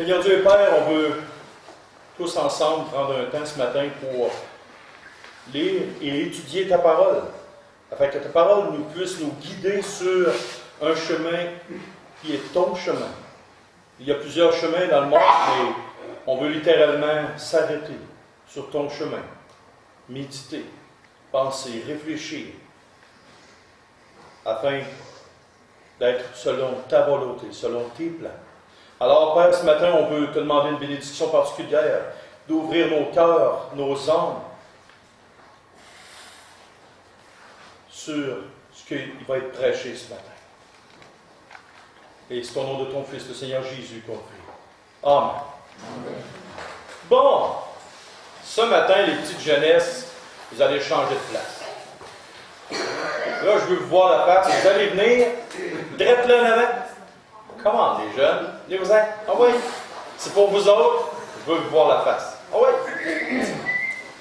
Seigneur Dieu et Père, on veut tous ensemble prendre un temps ce matin pour lire et étudier ta parole, afin que ta parole nous puisse nous guider sur un chemin qui est ton chemin. Il y a plusieurs chemins dans le monde, mais on veut littéralement s'arrêter sur ton chemin, méditer, penser, réfléchir, afin d'être selon ta volonté, selon tes plans. Alors, Père, ce matin, on veut te demander une bénédiction particulière, d'ouvrir nos cœurs, nos âmes, sur ce qu'il va être prêché ce matin. Et c'est au nom de ton Fils, le Seigneur Jésus, qu'on prie. Amen. Bon, ce matin, les petites jeunesses, vous allez changer de place. Là, je veux vous voir la face. Vous allez venir, drette là en avant. Comment, les jeunes? Venez-vous-en. Ah oui. C'est pour vous autres. Je veux vous voir la face. Ah oui.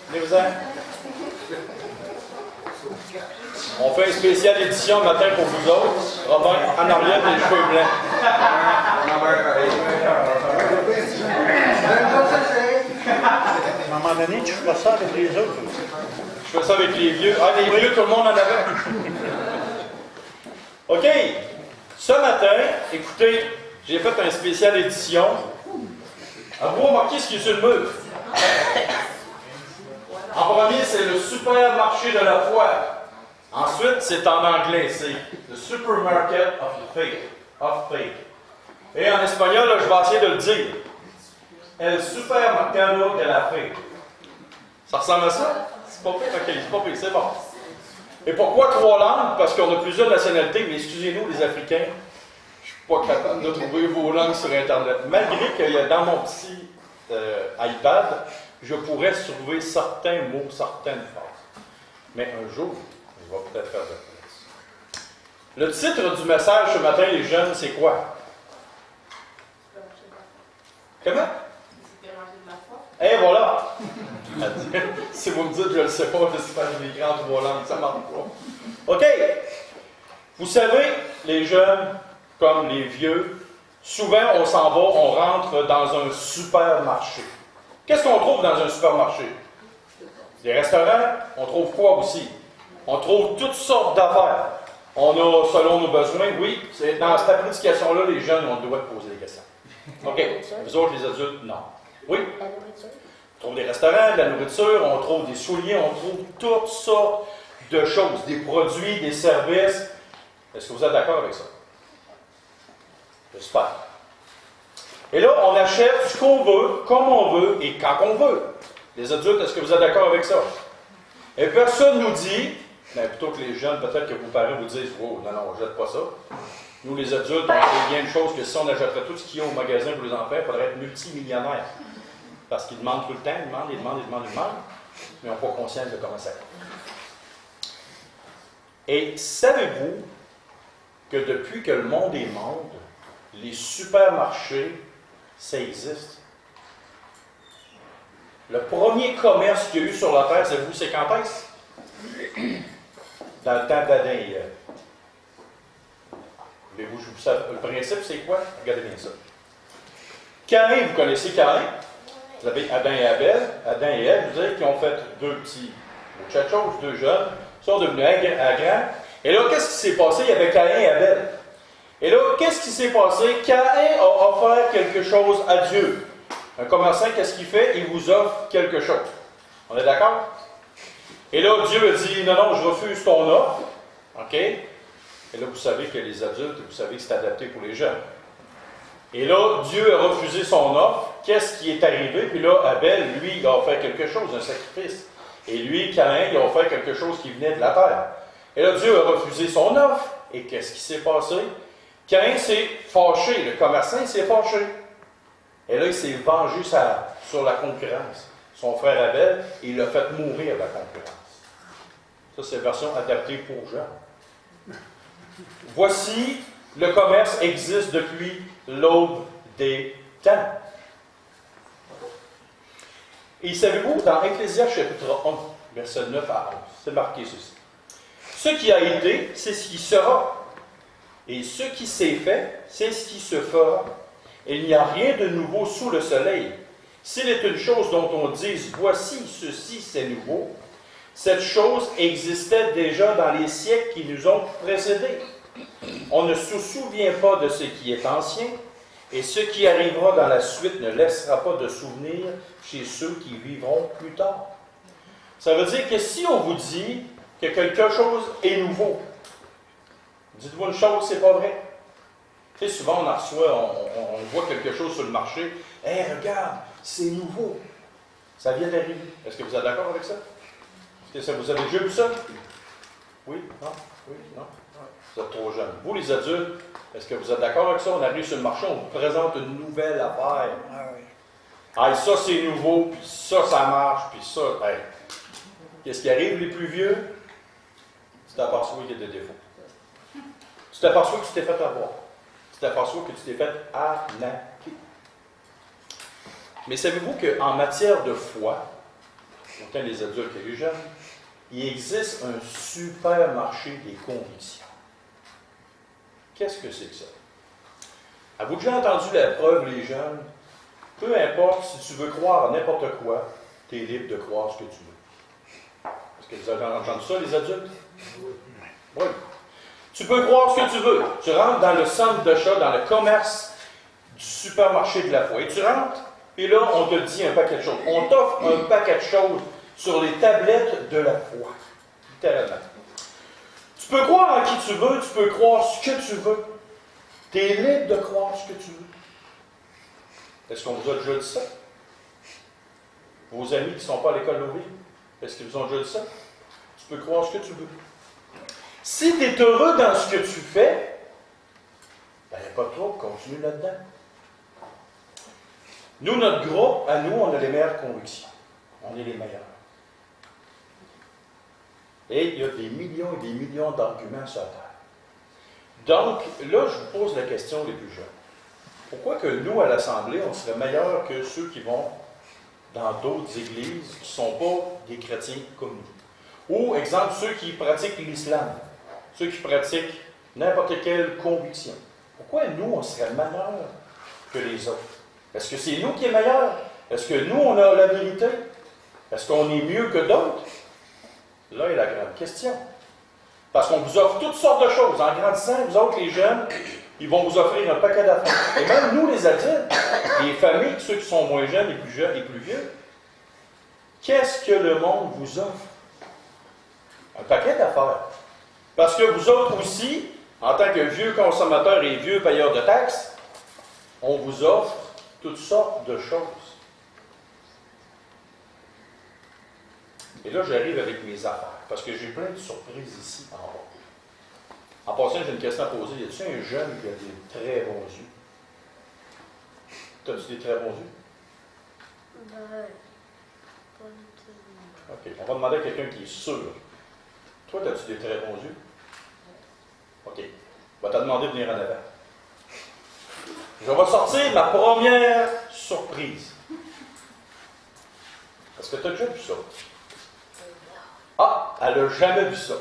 Venez-vous-en. On fait une spéciale édition le matin pour vous autres. Robin, en arrière, des cheveux blancs. À un moment donné, tu feras ça avec les autres. Je fais ça avec les vieux. Ah, les vieux, tout le monde en avait. OK. Ce matin, écoutez, j'ai fait une spéciale édition. Avez-vous remarqué ce qui est sur le mur? En premier, c'est le supermarché de la foi. Ensuite, c'est en anglais, c'est The Supermarket of Faith. Et en espagnol, là, je vais essayer de le dire. El Supermercado de la Fe. Ça ressemble à ça? C'est pas pire, ok, c'est pas pire, c'est bon. Et pourquoi 3 langues? Parce qu'on a plusieurs nationalités, mais excusez-nous, les Africains, je suis pas capable de trouver vos langues sur Internet. Malgré qu'il y a dans mon petit iPad, je pourrais trouver certains mots, certaines phrases. Mais un jour, je vais peut-être faire de plus. Le titre du message ce matin, les jeunes, c'est quoi? Comment? Et voilà! Si vous me dites, je ne le sais pas, je sais pas, j'ai des grandes 3 langues, ça ne marche pas. OK! Vous savez, les jeunes, comme les vieux, souvent on s'en va, on rentre dans un supermarché. Qu'est-ce qu'on trouve dans un supermarché? Des restaurants, on trouve quoi aussi? On trouve toutes sortes d'affaires. On a, selon nos besoins, oui, c'est dans cette application-là, les jeunes ont le droit de poser des questions. OK. Vous autres, les adultes, non. Oui? La nourriture. On trouve des restaurants, de la nourriture, on trouve des souliers, on trouve toutes sortes de choses, des produits, des services. Est-ce que vous êtes d'accord avec ça? J'espère. Et là, on achète ce qu'on veut, comme on veut et quand on veut. Les adultes, est-ce que vous êtes d'accord avec ça? Et personne nous dit, mais plutôt que les jeunes, peut-être que vos parents vous disent, oh, non, on ne jette pas ça. Nous, les adultes, on sait bien une chose que si on achèterait tout ce qu'il y a au magasin pour les enfants, il faudrait être multimillionnaire. Parce qu'ils demandent tout le temps, ils demandent, mais ils n'ont pas conscience de comment ça coûte. Et savez-vous que depuis que le monde est monde, les supermarchés, ça existe? Le premier commerce qu'il y a eu sur la Terre, savez-vous, c'est quand est-ce? Dans le temps d'Adam et Ève. Voulez-vous, je vous savez, le principe, c'est quoi? Regardez bien ça. Caïn, vous connaissez Caïn? Vous avez Adam et Abel, Adam et Ève, vous savez, qui ont fait 2 petits tchatchos, 2 jeunes, ils sont devenus grands. Et là, qu'est-ce qui s'est passé? Il y avait Caïn et Abel. Et là, qu'est-ce qui s'est passé? Caïn a offert quelque chose à Dieu. Un commerçant, qu'est-ce qu'il fait? Il vous offre quelque chose. On est d'accord? Et là, Dieu a dit, non, je refuse ton offre. OK? Et là, vous savez que les adultes, vous savez que c'est adapté pour les jeunes. Et là, Dieu a refusé son offre. Qu'est-ce qui est arrivé? Puis là, Abel, lui, il a offert quelque chose, un sacrifice. Et lui, Caïn, il a offert quelque chose qui venait de la terre. Et là, Dieu a refusé son offre. Et qu'est-ce qui s'est passé? Caïn s'est fâché. Le commerçant s'est fâché. Et là, il s'est vengé sur la concurrence. Son frère Abel, il l'a fait mourir la concurrence. Ça, c'est la version adaptée pour Jean. Voici, le commerce existe depuis l'aube des temps. Et savez-vous, dans Ecclésiaste chapitre 1, versets 9 à 11, c'est marqué ceci. Ce qui a été, c'est ce qui sera. Et ce qui s'est fait, c'est ce qui se fera. Il n'y a rien de nouveau sous le soleil. S'il est une chose dont on dise, voici, ceci, c'est nouveau, cette chose existait déjà dans les siècles qui nous ont précédés. On ne se souvient pas de ce qui est ancien, et ce qui arrivera dans la suite ne laissera pas de souvenir chez ceux qui vivront plus tard. Ça veut dire que si on vous dit que quelque chose est nouveau, dites-vous une chose, c'est pas vrai. Tu sais, souvent on en reçoit, on voit quelque chose sur le marché. « Hey, regarde, c'est nouveau. » Ça vient d'arriver. Est-ce que vous êtes d'accord avec ça? Est-ce que ça, vous avez déjà vu ça? Oui? Non? Oui? Non? Vous êtes trop jeune. Vous, les adultes, est-ce que vous êtes d'accord avec ça? On arrive sur le marché, on vous présente une nouvelle affaire. Ah oui. Ah, ça c'est nouveau, puis ça marche, puis ça. Hey. Qu'est-ce qui arrive, les plus vieux? Tu t'aperçois qu'il y a des défauts. Tu t'aperçois que tu t'es fait avoir. Tu t'aperçois que tu t'es fait arnaquer. Mais savez-vous qu'en matière de foi, autant les adultes que les jeunes, il existe un supermarché des convictions. Qu'est-ce que c'est que ça? Avez-vous déjà entendu la preuve, les jeunes? Peu importe si tu veux croire à n'importe quoi, tu es libre de croire ce que tu veux. Est-ce que vous avez entendu ça, les adultes? Oui. Tu peux croire ce que tu veux. Tu rentres dans le centre d'achat, dans le commerce du supermarché de la foi. Et tu rentres, et là, on te dit un paquet de choses. On t'offre un paquet de choses sur les tablettes de la foi. Littéralement. Tu peux croire en qui tu veux, tu peux croire ce que tu veux. Tu es libre de croire ce que tu veux. Est-ce qu'on vous a déjà dit ça? Vos amis qui ne sont pas à l'école d'Oville, est-ce qu'ils vous ont déjà dit ça? Tu peux croire ce que tu veux. Si tu es heureux dans ce que tu fais, ben, il n'y a pas de trouble, continue là-dedans. Nous, notre groupe, à nous, on a les meilleures convictions. On est les meilleurs. Et il y a des millions et des millions d'arguments sur la terre. Donc, là, je vous pose la question les plus jeunes. Pourquoi que nous, à l'Assemblée, on serait meilleurs que ceux qui vont dans d'autres églises qui ne sont pas des chrétiens comme nous? Ou, exemple, ceux qui pratiquent l'islam, ceux qui pratiquent n'importe quelle conviction. Pourquoi nous, on serait meilleurs que les autres? Est-ce que c'est nous qui est meilleur? Est-ce que nous, on a la vérité? Est-ce qu'on est mieux que d'autres? Là est la grande question. Parce qu'on vous offre toutes sortes de choses. En grandissant, vous autres, les jeunes, ils vont vous offrir un paquet d'affaires. Et même nous, les adultes, les familles, ceux qui sont moins jeunes, les plus vieux, qu'est-ce que le monde vous offre? Un paquet d'affaires. Parce que vous autres aussi, en tant que vieux consommateurs et vieux payeurs de taxes, on vous offre toutes sortes de choses. Et là, j'arrive avec mes affaires, parce que j'ai plein de surprises ici en bas. En passant, j'ai une question à poser. Y a-t-il un jeune qui a des très bons yeux? T'as-tu des très bons yeux? Ben, pas du tout. OK. On va demander à quelqu'un qui est sûr. Toi, as-tu des très bons yeux? OK. On va te demander de venir en avant. Je vais sortir ma première surprise. Est-ce que tu as déjà vu ça? Ah, elle n'a jamais vu ça.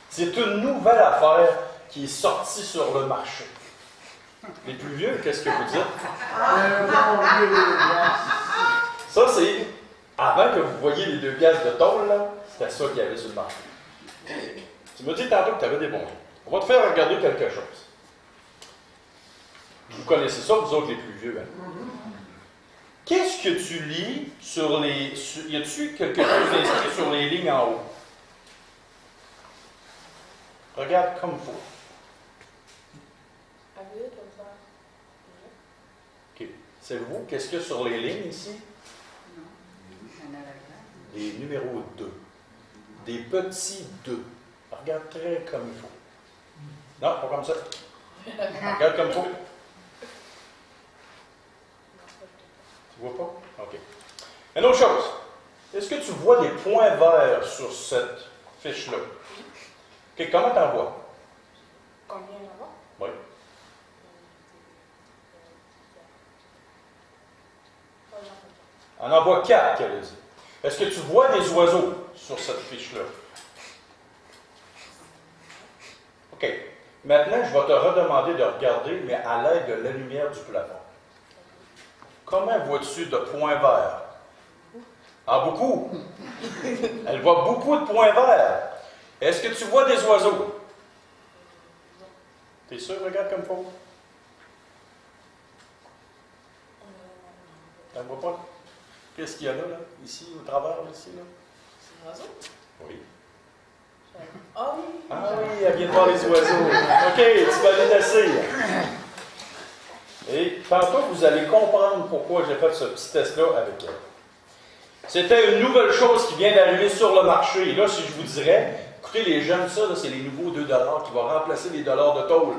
C'est une nouvelle affaire qui est sortie sur le marché. Les plus vieux, qu'est-ce que vous dites? Ça, c'est avant que vous voyiez les 2 piastres de tôle, là, c'était ça qu'il y avait sur le marché. Tu me dis tantôt que tu avais des bons yeux. On va te faire regarder quelque chose. Vous connaissez ça, vous autres les plus vieux. Hein? Qu'est-ce que tu lis sur les... Y a-t-il quelque chose inscrit sur les lignes en haut? Regarde comme il faut. OK. Savez-vous qu'est-ce qu'il y a sur les lignes ici? Des numéros 2. Des petits 2. Regarde très comme il faut. Non, pas comme ça. Regarde comme il faut. Tu vois pas? OK. Une autre chose. Est-ce que tu vois des points verts sur cette fiche-là? OK, comment t'en vois? Combien là-bas? Oui. On en voit 4, qu'elle a dit. Est-ce que tu vois des oiseaux sur cette fiche-là? OK. Maintenant, je vais te redemander de regarder, mais à l'aide de la lumière du plafond. Comment vois-tu de points verts? Ah, beaucoup! Elle voit beaucoup de points verts. Est-ce que tu vois des oiseaux? T'es sûr? Regarde comme il faut. Tu ne vois pas? Qu'est-ce qu'il y a là, ici, au travers, ici, là? C'est un oiseau? Oui. Ah oui! Ah oui, elle vient de voir les oiseaux. OK, tu vas aller tasser. Et tantôt, vous allez comprendre pourquoi j'ai fait ce petit test-là avec elle. C'était une nouvelle chose qui vient d'arriver sur le marché. Et là, si je vous dirais, écoutez, les jeunes, ça, là, c'est les nouveaux 2 qui vont remplacer les dollars de tôle.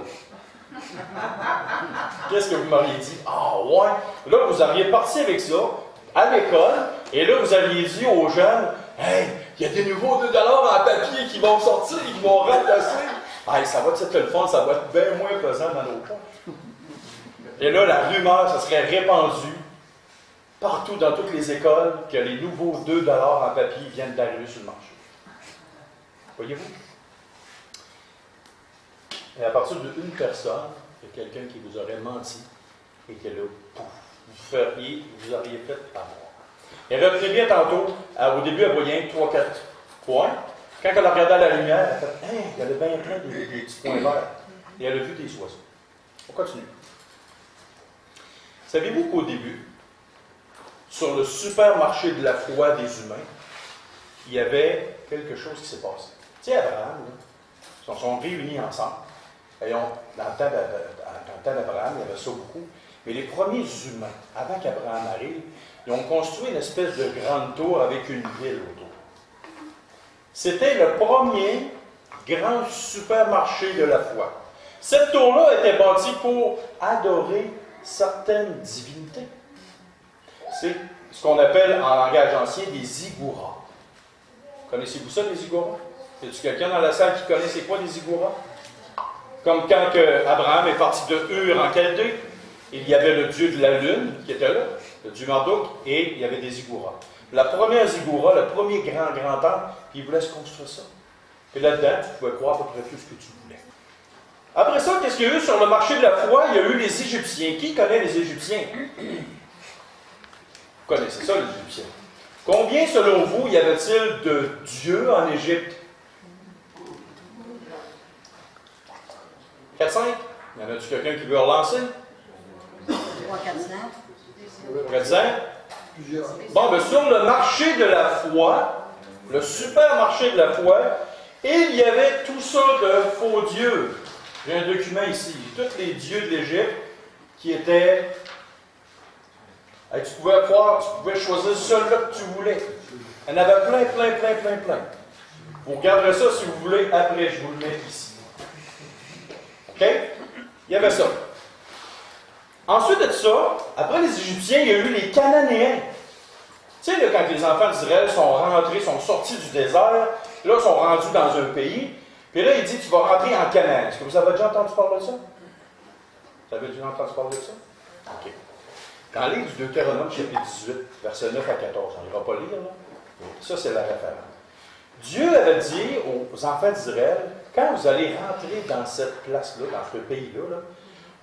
Qu'est-ce que vous m'auriez dit? Ah ouais! Là, vous auriez parti avec ça à l'école, et là, vous aviez dit aux jeunes, hey, il y a des nouveaux 2 en papier qui vont sortir, qui vont remplacer. Hey, ça va être le fun, ça va être bien moins pesant dans nos poches. Et là, la rumeur, ça serait répandue partout dans toutes les écoles que les nouveaux 2 en papier viennent d'arriver sur le marché. Voyez-vous? Et à partir d'une personne, il y a quelqu'un qui vous aurait menti et que là, pouf, vous auriez fait avoir. Et retenez bien tantôt, au début, elle voyait 3-4 points. Quand elle a regardé à la lumière, elle a fait hey, il y avait bien plein des petits points verts. Et elle a vu des oiseaux. On continue. Savez-vous qu'au début, sur le supermarché de la foi des humains, il y avait quelque chose qui s'est passé. Tu sais, Abraham, là, ils se sont réunis ensemble. Et dans le temps d'Abraham, il y avait ça beaucoup. Mais les premiers humains, avant qu'Abraham arrive, ils ont construit une espèce de grande tour avec une ville autour. C'était le premier grand supermarché de la foi. Cette tour-là était bâtie pour adorer certaines divinités. C'est ce qu'on appelle en langage ancien des zigguras. Connaissez-vous ça, les zigguras? Y a-t-il quelqu'un dans la salle qui connaît c'est quoi les zigguras? Comme quand Abraham est parti de Ur en Chaldée, il y avait le dieu de la lune qui était là, le dieu Marduk, et il y avait des zigguras. La première ziggoura, le premier grand temple, il voulait se construire ça. Et là-dedans, tu pouvais croire à peu près tout ce que tu voulais. Après ça, qu'est-ce qu'il y a eu sur le marché de la foi? Il y a eu les Égyptiens. Qui connaît les Égyptiens? Vous connaissez ça, les Égyptiens. Combien, selon vous, y avait-il de dieux en Égypte? 4-5? Y en a-tu quelqu'un qui veut relancer? 3-400. 4-5? Bon, bien, sur le marché de la foi, le supermarché de la foi, il y avait tout ça de faux dieux. J'ai un document ici. Tous les dieux de l'Égypte qui étaient... Hey, tu pouvais choisir celui-là que tu voulais. Il y en avait plein. Vous regarderez ça si vous voulez après, je vous le mets ici. OK? Il y avait ça. Ensuite de ça, après les Égyptiens, il y a eu les Cananéens. Tu sais, là, quand les enfants d'Israël sont rentrés, sont sortis du désert, là, ils sont rendus dans un pays, puis là, il dit, tu vas rentrer en Canaan. Est-ce que vous avez déjà entendu parler de ça? Vous avez déjà entendu parler de ça? OK. Dans le livre du Deutéronome, chapitre 18, versets 9 à 14, on n'ira pas lire, là. Ça, c'est la référence. Dieu avait dit aux enfants d'Israël, quand vous allez rentrer dans cette place-là, dans ce pays-là, là,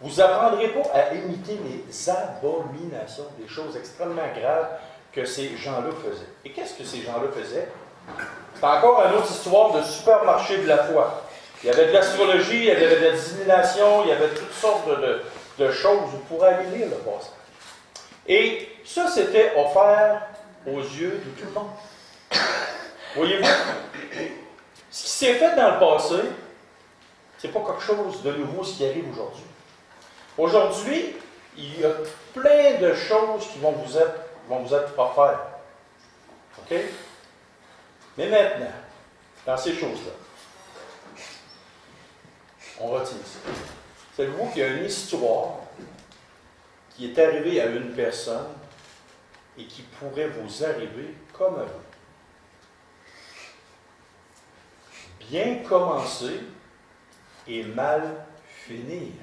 vous n'apprendrez pas à imiter les abominations, des choses extrêmement graves que ces gens-là faisaient. Et qu'est-ce que ces gens-là faisaient? C'est encore une autre histoire de supermarché de la foi. Il y avait de l'astrologie, il y avait de la divination, il y avait toutes sortes de choses. Vous pourrez aller lire le passage. Et ça, c'était offert aux yeux de tout le monde. Voyez-vous? Ce qui s'est fait dans le passé, ce n'est pas quelque chose de nouveau ce qui arrive aujourd'hui. Aujourd'hui, il y a plein de choses qui vont vous être offertes. OK? Mais maintenant, dans ces choses-là, on retient ça. Savez-vous qu'il y a une histoire qui est arrivée à une personne et qui pourrait vous arriver comme à vous? Bien commencer et mal finir.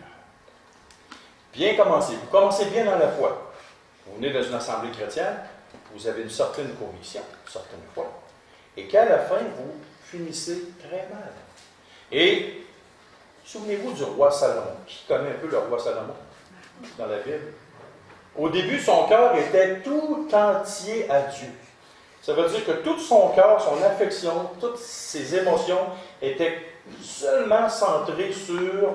Bien commencer. Vous commencez bien dans la foi. Vous venez dans une assemblée chrétienne, vous avez une certaine conviction, une certaine foi, et qu'à la fin, vous finissez très mal. Et souvenez-vous du roi Salomon. Qui connaît un peu le roi Salomon dans la Bible? Au début, son cœur était tout entier à Dieu. Ça veut dire que tout son cœur, son affection, toutes ses émotions étaient seulement centrées sur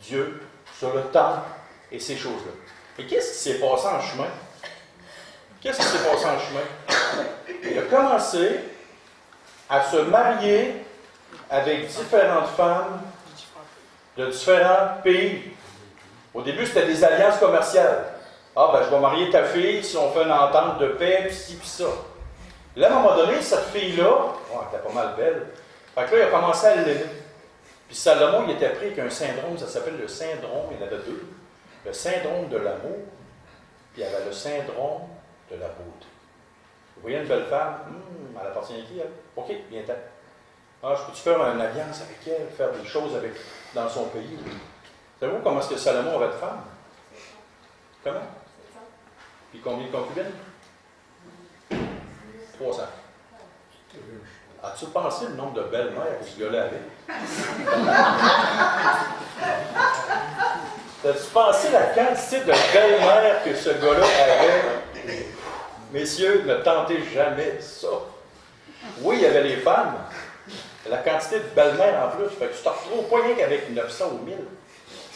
Dieu, sur le temple et ces choses-là. Et qu'est-ce qui s'est passé en chemin? Qu'est-ce qui s'est passé en chemin? Il a commencé à se marier avec différentes femmes de différents pays. Au début, c'était des alliances commerciales. Ah, ben, je vais marier ta fille si on fait une entente de paix, puis ci, puis ça. Là, à un moment donné, cette fille-là, elle était pas mal belle. Fait que là, il a commencé à l'aimer. Puis Salomon, il était pris avec un syndrome, ça s'appelle le syndrome, il y en avait deux. Le syndrome de l'amour, puis il y avait le syndrome de la beauté. Vous voyez une belle femme, elle appartient à qui, elle? OK, viens-t'en. Ah, je peux-tu faire une alliance avec elle, faire des choses avec, dans son pays? Savez-vous comment est-ce que Salomon avait de femmes? Comment? Puis combien de concubines? 300. As-tu pensé le nombre de belles-mères que ce gars-là avait? As-tu pensé la quantité de belles-mères que ce gars-là avait? Messieurs, ne tentez jamais ça. Oui, il y avait les femmes. La quantité de belles-mères en plus. Fait que tu te retrouves pas rien qu'avec 900 ou 1000.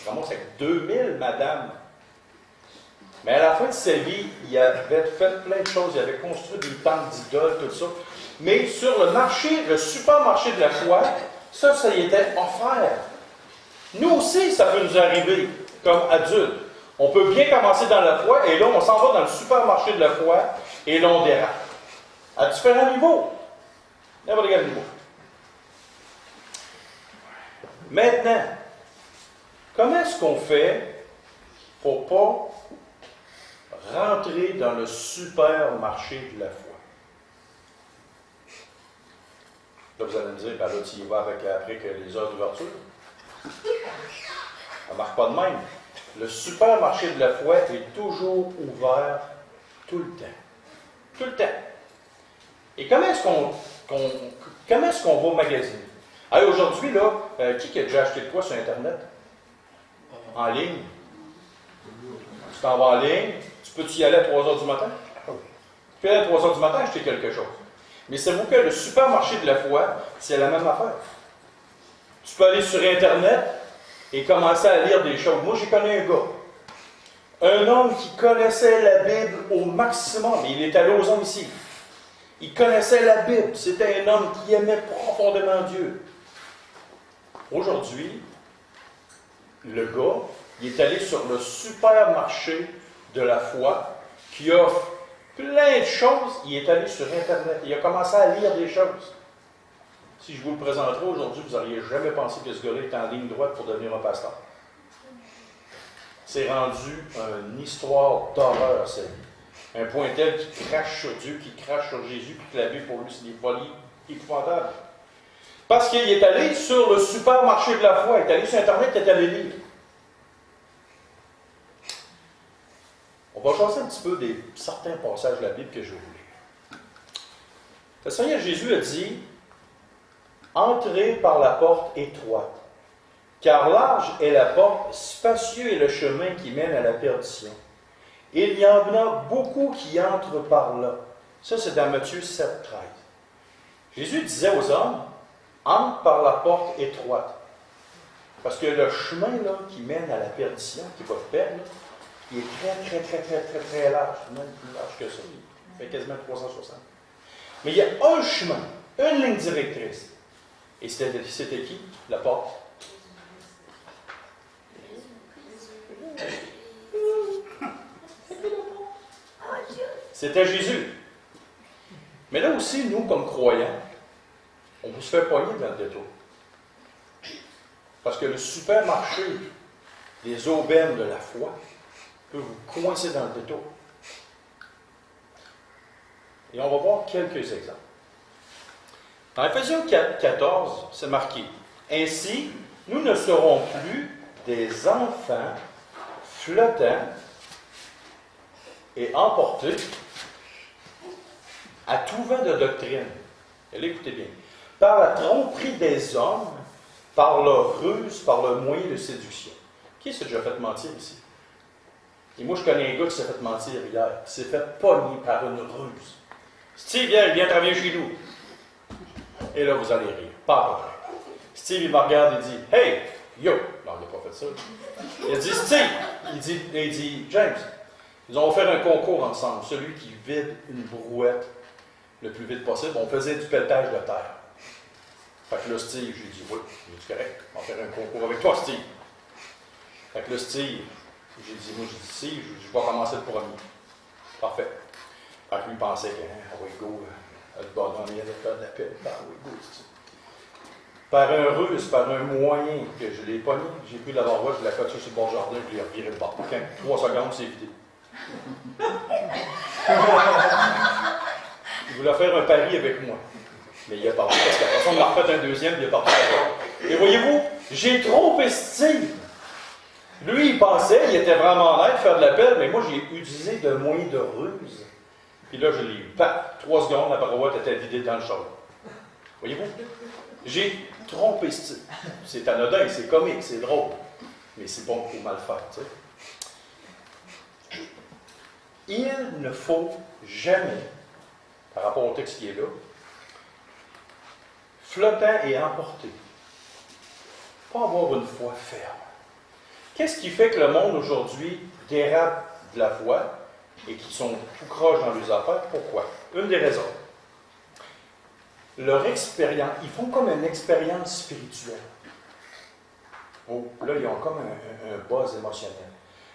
Tu ramasses avec 2000, madame. Mais à la fin de sa vie, il avait fait plein de choses. Il avait construit des temples d'idoles, tout ça. Mais sur le marché, le supermarché de la foi, ça y était offert. Nous aussi, ça peut nous arriver comme adultes. On peut bien commencer dans la foi, et là, on s'en va dans le supermarché de la foi, et là, on dérape. À différents niveaux. N'importe quel niveau. Maintenant, comment est-ce qu'on fait pour ne pas rentrer dans le supermarché de la foi? Là, vous allez me dire, ben là, tu y vas après que les heures d'ouverture. Ça ne marche pas de même. Le supermarché de la foi est toujours ouvert tout le temps. Tout le temps. Et comment est-ce qu'on va magasiner? Hey, aujourd'hui, là, qui a déjà acheté de quoi sur Internet? En ligne? Tu t'en vas en ligne, tu peux-tu y aller à 3 heures du matin? Tu peux aller à 3 heures du matin acheter quelque chose. Mais savez-vous que le supermarché de la foi, c'est la même affaire. Tu peux aller sur Internet et commencer à lire des choses. Moi, j'ai connu un gars. Un homme qui connaissait la Bible au maximum. Il est allé aux hommes ici. Il connaissait la Bible. C'était un homme qui aimait profondément Dieu. Aujourd'hui, le gars, il est allé sur le supermarché de la foi qui offre plein de choses. Il est allé sur Internet. Il a commencé à lire des choses. Si je vous le présenterais aujourd'hui, vous n'auriez jamais pensé que ce gars-là était en ligne droite pour devenir un pasteur. C'est rendu une histoire d'horreur, sa vie. Un point tel qu'il crache sur Dieu, qu'il crache sur Jésus, puis que la vie pour lui, c'est des folies épouvantables. Parce qu'il est allé sur le supermarché de la foi, il est allé sur Internet, il est allé lire. On va chasser un petit peu certains passages de la Bible que je vais vous lire. Le Seigneur Jésus a dit, « Entrez par la porte étroite, car large est la porte, spacieux est le chemin qui mène à la perdition. Et il y en a beaucoup qui entrent par là. » Ça, c'est dans Matthieu 7, 13. Jésus disait aux hommes, « Entre par la porte étroite. » Parce que le chemin là, qui mène à la perdition, qui va te perdre, là, il est très large, même plus large que ça. Il fait quasiment 360. Mais il y a un chemin, une ligne directrice. Et c'était qui? La porte. C'était Jésus. Mais là aussi, nous, comme croyants, on peut se faire poigner dans le détour. Parce que le supermarché des aubaines de la foi peut vous coincer dans le détour. Et on va voir quelques exemples. Dans Éphésiens 14, c'est marqué, « Ainsi, nous ne serons plus des enfants flottants et emportés à tout vent de doctrine. » Et là, écoutez bien. « Par la tromperie des hommes, par leur ruse, par le moyen de séduction. » Qui s'est déjà fait mentir ici? Et moi, je connais un gars qui s'est fait mentir hier. Il s'est fait pogner par une ruse. Steve, il vient travailler chez nous. Et là, vous allez rire. Pas à peu près. Steve, il me regarde et dit, hey, yo. Non, il n'a pas fait ça. Il a dit, Steve. Il dit, James, ils ont fait un concours ensemble. Celui qui vide une brouette le plus vite possible. On faisait du pelletage de terre. Fait que là, Steve, j'ai dit, oui, c'est correct. On va faire un concours avec toi, Steve. Fait que là, Steve, j'ai dit, Steve, je vais commencer le premier. Parfait. Fait que lui, il pensait que, oui, go, le bonhomme, il allait faire de la pelle. Oui, go, c'est ça. Par un ruse, par un moyen que je l'ai pogné, j'ai pris la barre, je l'ai fait sur le bon jardin, je l'ai reviré le bord. 3 secondes, c'est vidé. Il voulait faire un pari avec moi. Mais il a parti, parce qu'après ça, on a refait un deuxième, il a parti. Et voyez-vous, j'ai trop estimé. Lui, il pensait, il était vraiment honnête de faire de la pelle, mais moi, j'ai utilisé de moyens de ruse. Puis là, je l'ai eu. 3 secondes, la barouette était vidée dans le char. Voyez-vous? J'ai trompé Steve. C'est anodin, c'est comique, c'est drôle. Mais c'est bon pour mal faire, tu sais. Il ne faut jamais, par rapport au texte qui est là, flottant et emporté. Pas avoir une foi ferme. Qu'est-ce qui fait que le monde aujourd'hui dérape de la foi et qu'ils sont tout croches dans les affaires? Pourquoi? Une des raisons. Leur expérience, ils font comme une expérience spirituelle. Oh, là, ils ont comme un buzz émotionnel.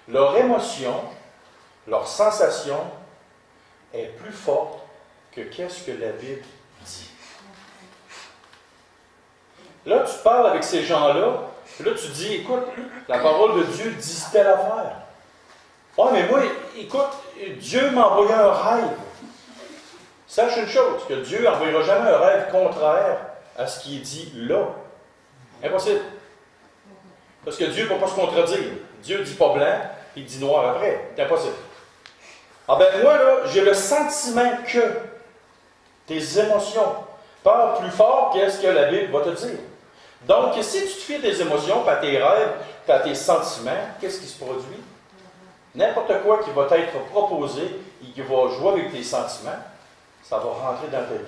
Leur émotion, leur sensation est plus forte que qu'est-ce que la Bible dit. Là, tu parles avec ces gens-là, là, tu dis, écoute, la parole de Dieu dit telle affaire. Oh, mais moi, écoute, Dieu m'a envoyé un rêve. Sache une chose, que Dieu n'envoyera jamais un rêve contraire à ce qui est dit là. Impossible. Parce que Dieu ne va pas se contredire. Dieu ne dit pas blanc, il dit noir après. C'est impossible. Ah ben moi, là, j'ai le sentiment que tes émotions parlent plus fort qu'est-ce que la Bible va te dire. Donc, si tu te fies à tes émotions, à tes rêves, à tes sentiments, qu'est-ce qui se produit? N'importe quoi qui va t'être proposé et qui va jouer avec tes sentiments, ça va rentrer dans ta vie.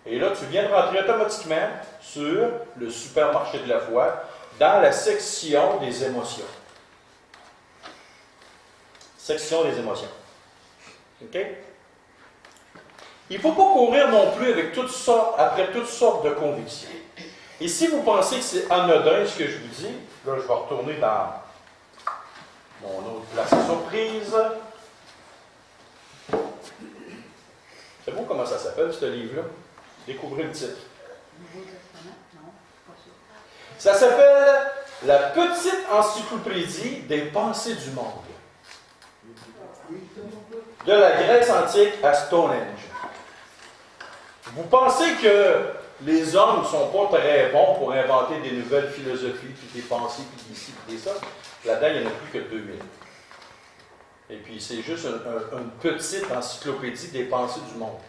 Et là, tu viens de rentrer automatiquement sur le supermarché de la foi, dans la section des émotions. Section des émotions. OK? Il ne faut pas courir non plus avec après toutes sortes de convictions. Et si vous pensez que c'est anodin ce que je vous dis, là, je vais retourner dans mon autre place surprise. Savez-vous comment ça s'appelle, ce livre-là? Découvrez le titre. Ça s'appelle « La petite encyclopédie des pensées du monde ». De la Grèce antique à Stonehenge. Vous pensez que les hommes ne sont pas très bons pour inventer des nouvelles philosophies, puis des pensées, puis des ci, puis des ça? Là-dedans, il n'y en a plus que 2000. Et puis, c'est juste une petite encyclopédie des pensées du monde.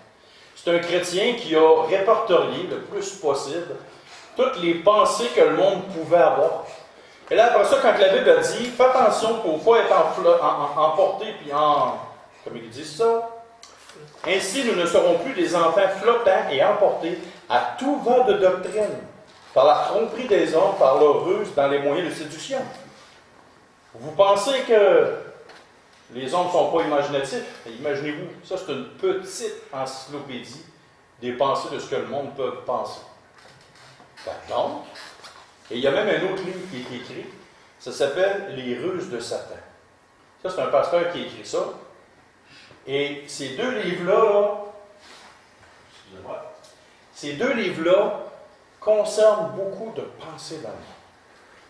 C'est un chrétien qui a répertorié le plus possible toutes les pensées que le monde pouvait avoir. Et là, après ça, quand la Bible a dit, fais attention pour ne pas être emporté, puis comme ils disent ça, ainsi nous ne serons plus des enfants flottants et emportés à tout vent de doctrine, par la tromperie des hommes, par leur ruse dans les moyens de séduction. Vous pensez que les hommes ne sont pas imaginatifs? Imaginez-vous, ça c'est une petite encyclopédie des pensées de ce que le monde peut penser. Donc, et il y a même un autre livre qui est écrit, ça s'appelle Les ruses de Satan. Ça, c'est un pasteur qui a écrit ça. Et ces deux livres-là, excusez-moi, ces deux livres-là concernent beaucoup de pensées dans le monde.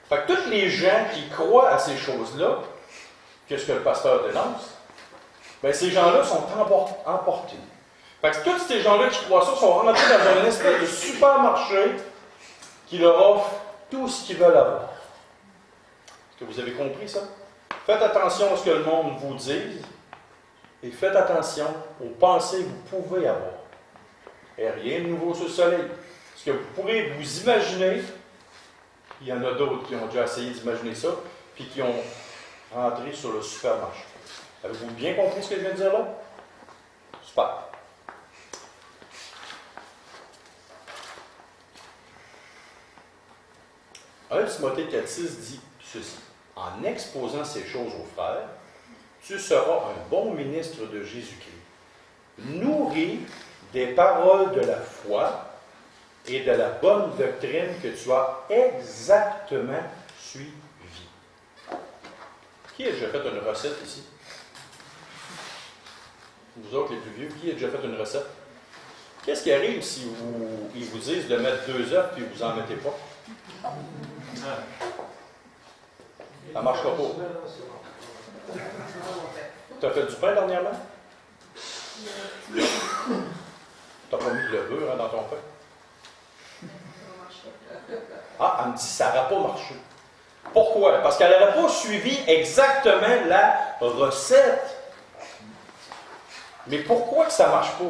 Fait que tous les gens qui croient à ces choses-là, qu'est-ce que le pasteur dénonce? Bien, ces gens-là sont emportés. Fait que tous ces gens-là qui croient ça sont rentrés dans un espèce de supermarché qui leur offre tout ce qu'ils veulent avoir. Est-ce que vous avez compris ça? Faites attention à ce que le monde vous dise et faites attention aux pensées que vous pouvez avoir. Et rien de nouveau sous le soleil. Ce que vous pourrez vous imaginer, il y en a d'autres qui ont déjà essayé d'imaginer ça, puis qui ont rentré sur le supermarché. Avez-vous bien compris ce que je viens de dire là? Super. 1 Timothée 4,6 dit ceci. En exposant ces choses aux frères, tu seras un bon ministre de Jésus-Christ, nourri des paroles de la foi et de la bonne doctrine que tu as exactement suivie. Qui a déjà fait une recette ici? Vous autres, les plus vieux, qui a déjà fait une recette? Qu'est-ce qui arrive si ils vous disent de mettre 2 œufs et vous n'en mettez pas? Ça ne marchera pas. Tu as fait du pain dernièrement? Tu n'as pas mis de levure dans ton pain? Ah, elle me dit ça n'aura pas marché. Pourquoi? Parce qu'elle n'aurait pas suivi exactement la recette. Mais pourquoi que ça ne marche pas?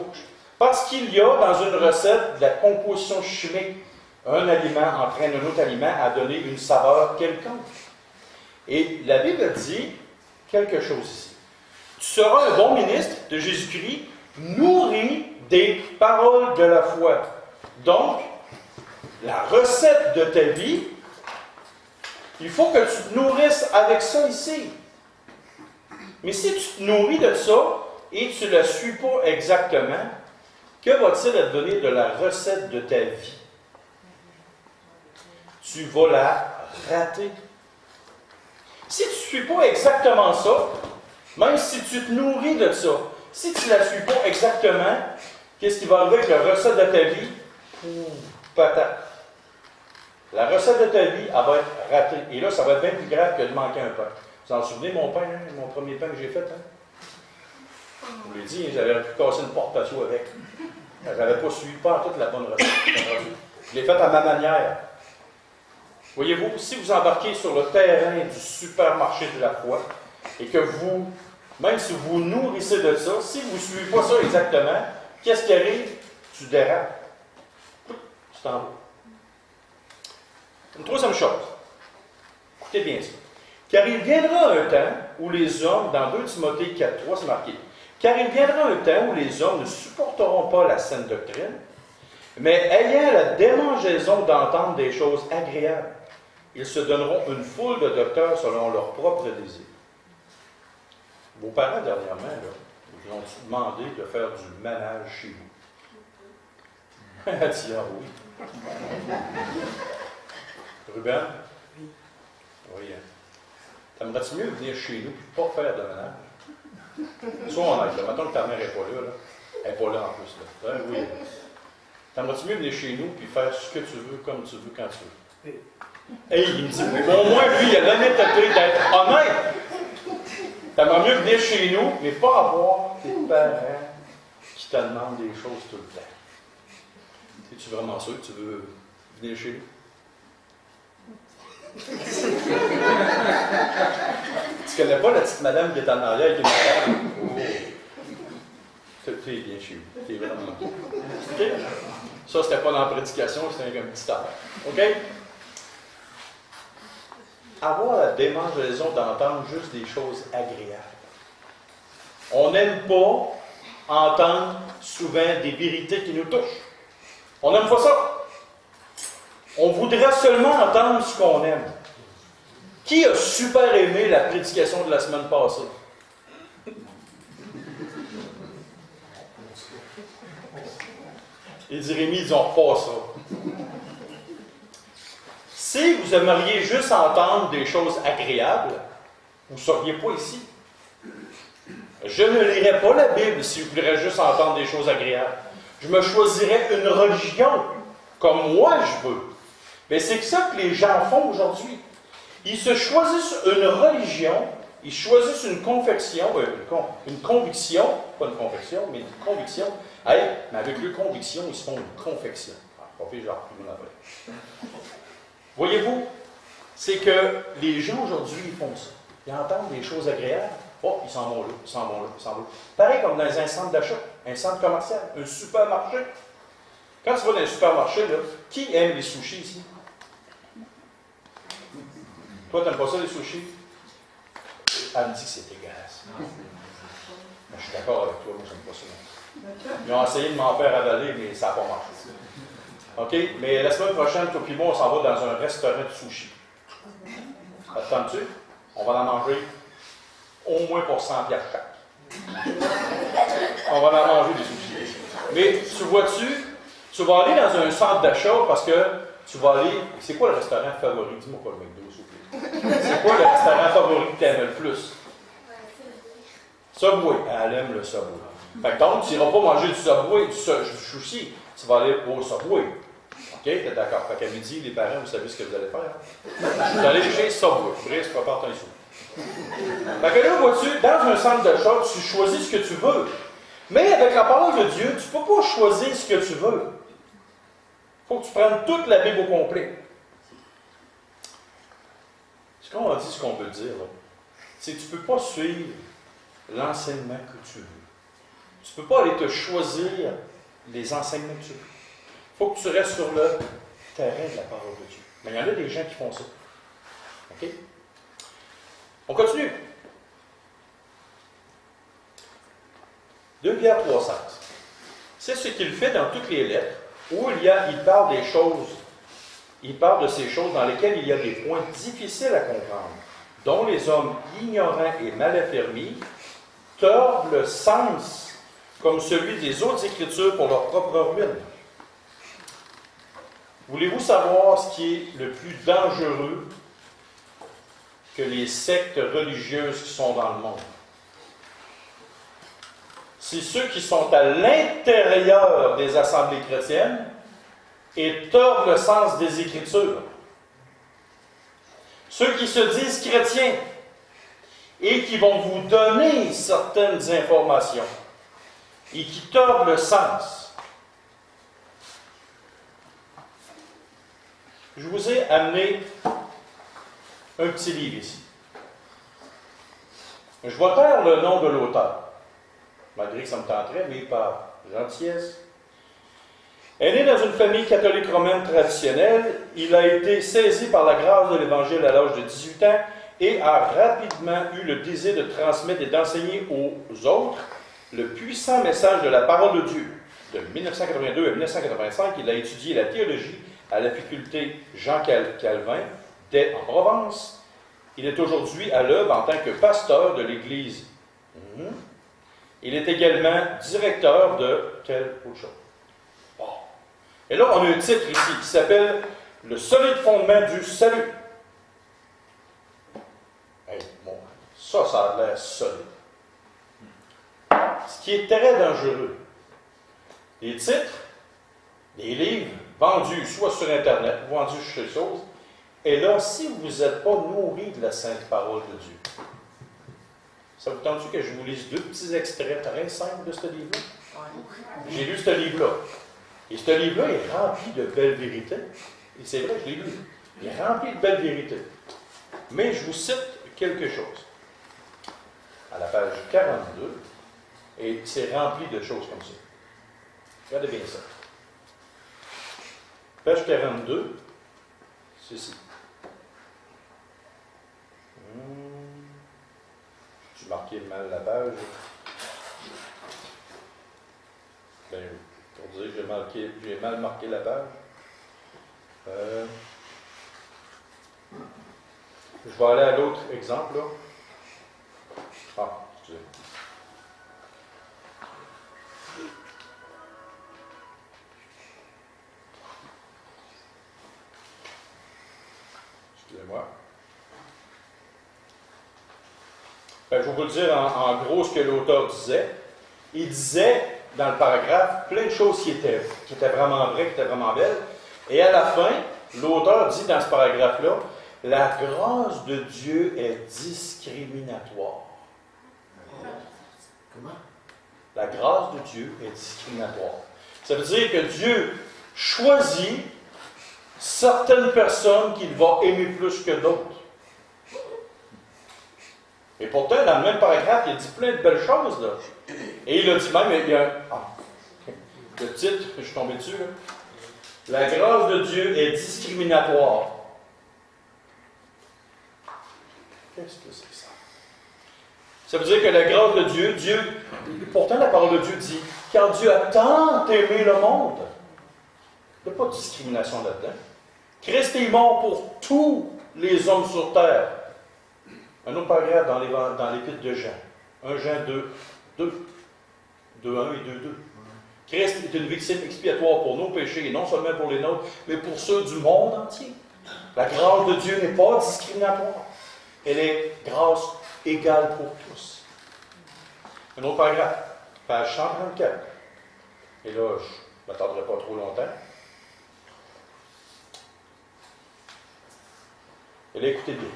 Parce qu'il y a dans une recette de la composition chimique. Un aliment entraîne un autre aliment à donner une saveur quelconque. Et la Bible dit quelque chose ici. Tu seras un bon ministre de Jésus-Christ, nourri des paroles de la foi. Donc, la recette de ta vie, il faut que tu te nourrisses avec ça ici. Mais si tu te nourris de ça et tu ne la suis pas exactement, que va-t-il te donner de la recette de ta vie? Tu vas la rater. Si tu ne suis pas exactement ça, même si tu te nourris de ça, si tu ne la suis pas exactement, qu'est-ce qui va arriver avec la recette de ta vie? Patate. La recette de ta vie, elle va être ratée. Et là, ça va être bien plus grave que de manquer un pain. Vous en souvenez, mon pain, mon premier pain que j'ai fait? Je vous l'ai dit, j'avais pu casser une porte patio avec. Je n'avais pas suivi pas en toute la bonne recette. Je l'ai fait à ma manière. Voyez-vous, si vous embarquez sur le terrain du supermarché de la foi, et que vous, même si vous nourrissez de ça, si vous ne suivez pas ça exactement, qu'est-ce qui arrive? Tu dérapes. Tu t'en vas. Une troisième chose. Écoutez bien ça. Car il viendra un temps où les hommes, dans 2 Timothée 4,3, c'est marqué, car il viendra un temps où les hommes ne supporteront pas la saine doctrine, mais ayant la démangeaison d'entendre des choses agréables, ils se donneront une foule de docteurs selon leurs propres désirs. Vos parents, dernièrement, là, vous ont demandé de faire du ménage chez vous. Elle dit, ah oui. Ruben? Oui. T'aimerais-tu mieux venir chez nous et ne pas faire de ménage? Sois honnête, là. Mettons que ta mère n'est pas là. Elle n'est pas là en plus. Là. Oui. T'aimerais-tu mieux venir chez nous et faire ce que tu veux, comme tu veux, quand tu veux? Et il me dit, mais au moins, lui, il a l'honnêteté d'être honnête. T'aimerais mieux venir chez nous, mais pas avoir tes parents qui te demandent des choses tout le temps. Es-tu vraiment sûr que tu veux venir chez nous? Tu connais pas la petite madame qui est en arrière qui est malade? Oh. Tu es bien chez nous. Tu es vraiment. OK? Ça, c'était pas dans la prédication, c'était un petit affaire. OK? Avoir la démangeaison d'entendre juste des choses agréables. On n'aime pas entendre souvent des vérités qui nous touchent. On n'aime pas ça. On voudrait seulement entendre ce qu'on aime. Qui a super aimé la prédication de la semaine passée? Et Jérémie, ils ont pas ça. Si vous aimeriez juste entendre des choses agréables, vous ne seriez pas ici. Je ne lirais pas la Bible si vous voudrais juste entendre des choses agréables. Je me choisirais une religion comme moi je veux. Mais c'est ça que les gens font aujourd'hui. Ils se choisissent une religion, ils choisissent une conviction, pas une confection, mais une conviction. Hey, mais avec leur conviction, ils se font une confection. Pas fait genre plus après. Voyez-vous, c'est que les gens aujourd'hui, ils font ça. Ils entendent des choses agréables. Oh, ils s'en vont là, ils s'en vont là, ils s'en vont là. Pareil comme dans un centre d'achat, un centre commercial, un supermarché. Quand tu vas dans un supermarché, là, qui aime les sushis ici? Toi, tu n'aimes pas ça, les sushis? Elle me dit que c'est dégueulasse. Je suis d'accord avec toi, moi, j'aime pas ça. Ils ont essayé de m'en faire avaler, mais ça n'a pas marché. OK? Mais la semaine prochaine, toi et moi, on s'en va dans un restaurant de sushi. Ça te tente-tu? On va en manger au moins pour 100$ chaque. On va en manger des sushis. Mais tu vois-tu, tu vas aller dans un centre d'achat parce que tu vas aller. C'est quoi le restaurant favori? Dis-moi pas le McDo, s'il vous plaît. C'est quoi le restaurant favori que tu aimes le plus? Subway. Elle aime le Subway. Fait que donc, tu n'iras pas manger du Subway, du sushi. Tu vas aller au Subway. OK? T'es d'accord? Fait qu'à midi, les parents, vous savez ce que vous allez faire. Vous allez chez Subway. Brice, prépare ton sou. Fait que là, vois-tu, dans un centre d'achat, tu choisis ce que tu veux. Mais avec la parole de Dieu, tu ne peux pas choisir ce que tu veux. Il faut que tu prennes toute la Bible au complet. Ce qu'on a dit, ce qu'on veut dire, c'est que tu ne peux pas suivre l'enseignement que tu veux. Tu ne peux pas aller te choisir les enseignements que tu veux. Il faut que tu restes sur le terrain de la parole de Dieu. Mais il y en a des gens qui font ça. OK? On continue. 2 Pierre 3,16. C'est ce qu'il fait dans toutes les lettres, où il parle des choses, il parle de ces choses dans lesquelles il y a des points difficiles à comprendre, dont les hommes ignorants et mal affermis tordent le sens comme celui des autres Écritures pour leur propre ruine. Voulez-vous savoir ce qui est le plus dangereux que les sectes religieuses qui sont dans le monde? C'est ceux qui sont à l'intérieur des assemblées chrétiennes et tordent le sens des Écritures. Ceux qui se disent chrétiens et qui vont vous donner certaines informations et qui tordent le sens. Je vous ai amené un petit livre ici. Je vais taire le nom de l'auteur, malgré que ça me tenterait, mais par gentillesse. Elle est dans une famille catholique romaine traditionnelle. Il a été saisi par la grâce de l'Évangile à l'âge de 18 ans et a rapidement eu le désir de transmettre et d'enseigner aux autres le puissant message de la parole de Dieu. De 1982 à 1985, il a étudié la théologie à la faculté Jean Calvin, en Provence. Il est aujourd'hui à l'œuvre en tant que pasteur de l'Église. Il est également directeur de quelle autre chose? Oh. Et là, on a un titre ici qui s'appelle « Le solide fondement du salut ». Hey, bon, ça a l'air solide. Ce qui est très dangereux. Les titres, les livres vendus soit sur Internet, vendus chez choses, et là, si vous n'êtes pas nourri de la sainte parole de Dieu, ça vous tente que je vous lise 2 petits extraits très simples de ce livre-là? J'ai lu ce livre-là. Et ce livre-là est rempli de belles vérités. Et c'est vrai, je l'ai lu. Il est rempli de belles vérités. Mais je vous cite quelque chose. À la page 42, et c'est rempli de choses comme ça. Regardez bien ça. Page 42, ceci. J'ai marqué mal la page. Ben, pour dire que j'ai mal marqué la page. Je vais aller à l'autre exemple, là. Ah, excusez. Excusez-moi. Ben, je vais vous le dire en gros ce que l'auteur disait. Il disait, dans le paragraphe, plein de choses qui étaient vraiment vraies, qui étaient vraiment belles. Et à la fin, l'auteur dit dans ce paragraphe-là, la grâce de Dieu est discriminatoire. Comment? La grâce de Dieu est discriminatoire. Ça veut dire que Dieu choisit certaines personnes qu'il va aimer plus que d'autres. Et pourtant, dans le même paragraphe, il a dit plein de belles choses, là. Et il a dit même, il y a le titre, je suis tombé dessus, là. La grâce de Dieu est discriminatoire. Qu'est-ce que c'est que ça? Ça veut dire que la grâce de Dieu, pourtant la parole de Dieu dit, car Dieu a tant aimé le monde. Il n'y a pas de discrimination là-dedans. Christ est mort pour tous les hommes sur terre. Un autre paragraphe dans l'épître de Jean. 1 Jean 2, 1 et 2, 2. Christ est une victime expiatoire pour nos péchés, et non seulement pour les nôtres, mais pour ceux du monde entier. La grâce de Dieu n'est pas discriminatoire. Elle est grâce égale pour tous. Un autre paragraphe, page 134. Et là, je ne m'attendrai pas trop longtemps. Et là, écoutez bien.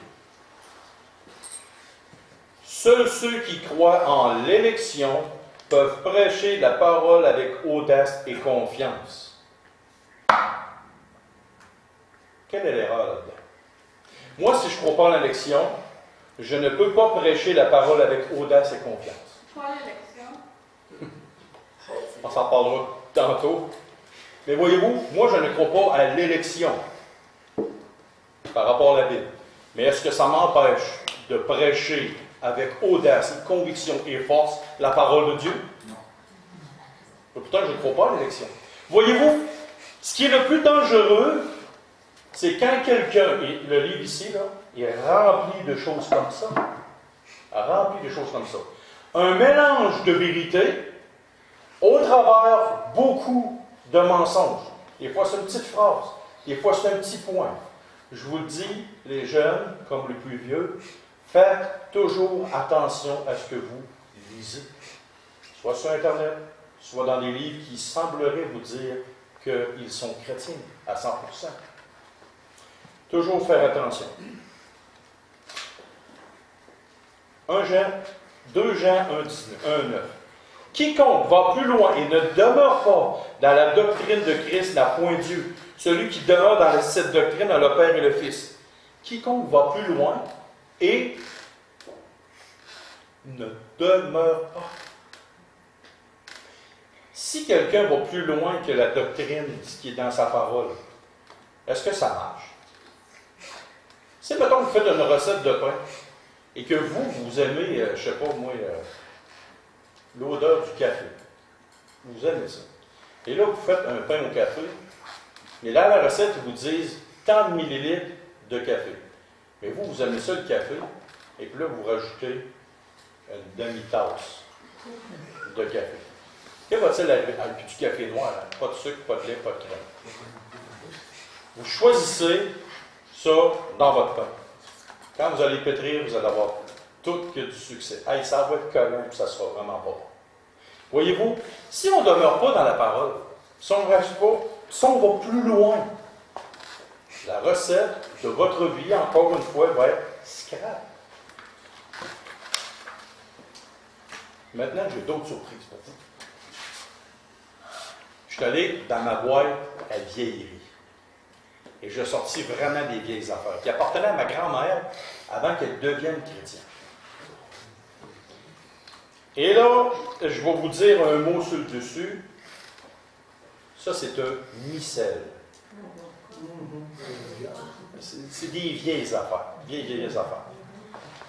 Seuls ceux qui croient en l'élection peuvent prêcher la parole avec audace et confiance. Quelle est l'erreur là-dedans? Moi, si je ne crois pas en l'élection, je ne peux pas prêcher la parole avec audace et confiance. Pas l'élection. On s'en parlera tantôt. Mais voyez-vous, moi, je ne crois pas à l'élection par rapport à la Bible. Mais est-ce que ça m'empêche de prêcher avec audace, conviction et force la parole de Dieu? Non. Pourtant, je ne crois pas à l'élection. Voyez-vous, ce qui est le plus dangereux, c'est quand quelqu'un, et le livre ici, là, est rempli de choses comme ça. Rempli de choses comme ça. Un mélange de vérité au travers beaucoup de mensonges. Des fois, c'est une petite phrase. Des fois, c'est un petit point. Je vous le dis, les jeunes, comme les plus vieux, faites toujours attention à ce que vous lisez. Soit sur Internet, soit dans des livres qui sembleraient vous dire qu'ils sont chrétiens à 100%. Toujours faire attention. 2 Jean 1,9. Quiconque va plus loin et ne demeure pas dans la doctrine de Christ n'a point Dieu. Celui qui demeure dans cette doctrine a le Père et le Fils. Quiconque va plus loin et ne demeure pas. Si quelqu'un va plus loin que la doctrine, ce qui est dans sa parole, est-ce que ça marche? Si, mettons, vous faites une recette de pain et que vous aimez, je ne sais pas moi, l'odeur du café. Vous aimez ça. Et là, vous faites un pain au café, et là, la recette, ils vous disent tant de millilitres de café. Mais vous aimez ça, le café, et puis là, vous rajoutez une demi-tasse de café. Que va-t-il arriver? Ah, puis du café noir, hein? Pas de sucre, pas de lait, pas de crème. Vous choisissez ça dans votre pain. Quand vous allez pétrir, vous allez avoir tout que du succès. Hey, ça va être collant, puis ça ne sera vraiment pas bon. Voyez-vous, si on ne demeure pas dans la parole, si on ne reste pas, si on va plus loin, la recette de votre vie, encore une fois, va être scrap. Maintenant, j'ai d'autres surprises pour vous. Je suis allé dans ma boîte à vieillerie. Et j'ai sorti vraiment des vieilles affaires qui appartenaient à ma grand-mère avant qu'elle devienne chrétienne. Et là, je vais vous dire un mot sur le dessus. Ça, c'est un missel. C'est des vieilles affaires. Vieilles affaires.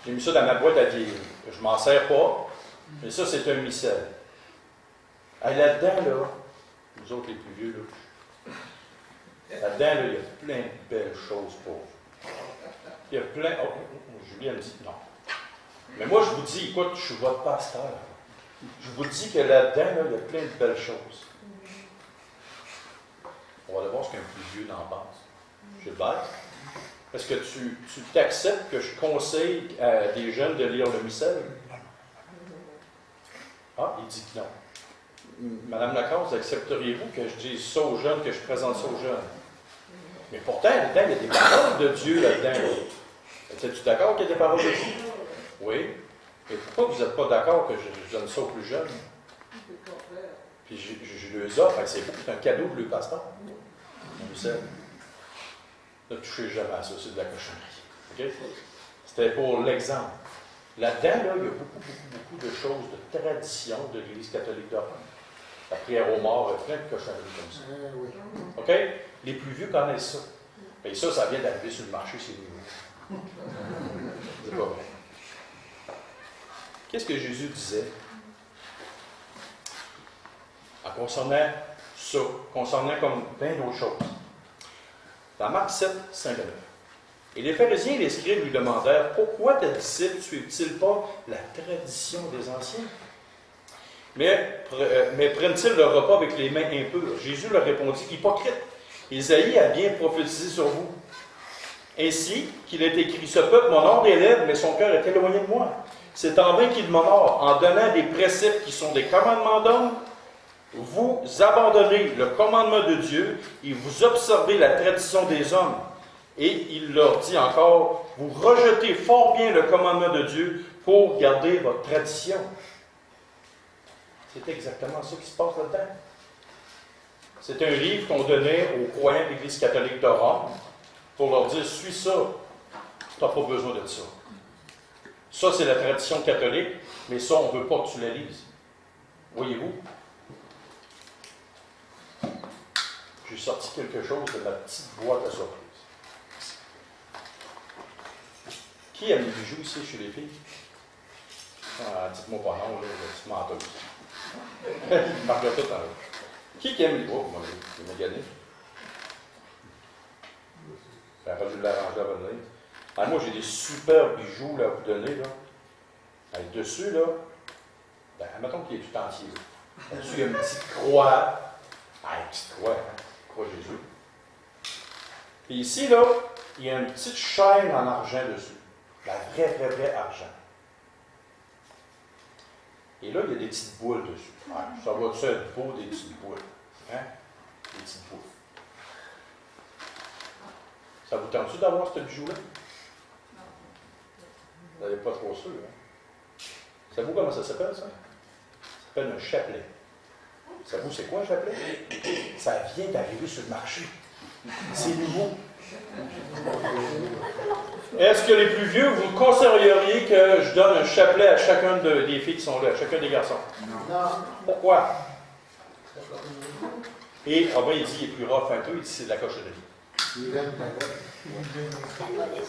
J'ai mis ça dans ma boîte à vieillir. Je ne m'en sers pas, mais ça, c'est un missel. Et là-dedans, là, nous autres les plus vieux, là-dedans, là, il y a plein de belles choses pour vous. Il y a plein... Oh, Julie, elle me dit non. Mais moi, je vous dis, écoute, je suis votre pasteur. Je vous dis que là-dedans, là, il y a plein de belles choses. On va aller voir ce qu'un plus vieux en pense. Je bête. Est-ce que tu t'acceptes que je conseille à des jeunes de lire le missel? Ah, il dit que non. Madame Lacasse, accepteriez-vous que je dise ça aux jeunes, que je présente ça aux jeunes? Mais pourtant, là-dedans, il y a des paroles de Dieu là-dedans. Es-tu d'accord qu'il y a des paroles de Dieu? Oui. Mais pourquoi vous n'êtes pas d'accord que je donne ça aux plus jeunes? Puis je leur offre, c'est un cadeau pour le pasteur. Vous savez. Ne touchez jamais à ça, c'est de la cochonnerie. Okay? C'était pour l'exemple. Là-dedans, là, il y a beaucoup de choses, de traditions de l'Église catholique de Rome. La prière aux morts, plein de cochonneries comme ça. Oui. OK? Les plus vieux connaissent ça. Et ça vient d'arriver sur le marché, c'est nouveau. C'est pas vrai. Qu'est-ce que Jésus disait concernant ça, concernant comme bien d'autres choses? Dans Marc 7, 5 à 9. Et les pharisiens et les scribes lui demandèrent: pourquoi tes disciples suivent-ils pas la tradition des anciens? Mais prennent-ils le repas avec les mains impures? Jésus leur répondit: hypocrite, Isaïe a bien prophétisé sur vous. Ainsi qu'il est écrit: ce peuple m'honore des lèvres, mais son cœur est éloigné de moi. C'est en vain qu'il m'honore, en donnant des préceptes qui sont des commandements d'hommes. Vous abandonnez le commandement de Dieu et vous observez la tradition des hommes. Et il leur dit encore: vous rejetez fort bien le commandement de Dieu pour garder votre tradition. C'est exactement ça qui se passe là-dedans. C'est un livre qu'on donnait aux croyants de l'Église catholique de Rome pour leur dire: suis ça, tu n'as pas besoin de ça. Ça, c'est la tradition catholique, mais ça, on ne veut pas que tu la lises. Voyez-vous? J'ai sorti quelque chose de ma petite boîte à surprise. Qui aime les bijoux ici chez les filles? Ah, dites-moi pas non, là, petite menteuse. Marc-Lotte, qui aime les bijoux? Moi, les méganés. Ça aurait dû l'arranger à venir. Ah, moi, j'ai des super bijoux là, à vous donner. Là. Avec dessus, là, ben, admettons qu'il est tout entier. Là-dessus, il y a une petite croix. Ah, une petite croix, hein? Croix Jésus. Puis ici, là, il y a une petite chaîne en argent dessus. La vraie argent. Et là, il y a des petites boules dessus. Ah, ça va être beau, des petites boules. Hein? Des petites boules. Ça vous tente-tu d'avoir ce bijou-là? Vous n'avez pas trop sûr, hein? Savez-vous comment ça s'appelle, ça? Ça s'appelle un chapelet. Savez-vous c'est quoi un chapelet? Ça vient d'arriver sur le marché. C'est nouveau. Est-ce que les plus vieux, vous conseilleriez que je donne un chapelet à chacun des filles qui sont là, à chacun des garçons? Non. Pourquoi? Et, ah ben, il dit, il est plus rough un peu, il dit, c'est de la cochonnerie.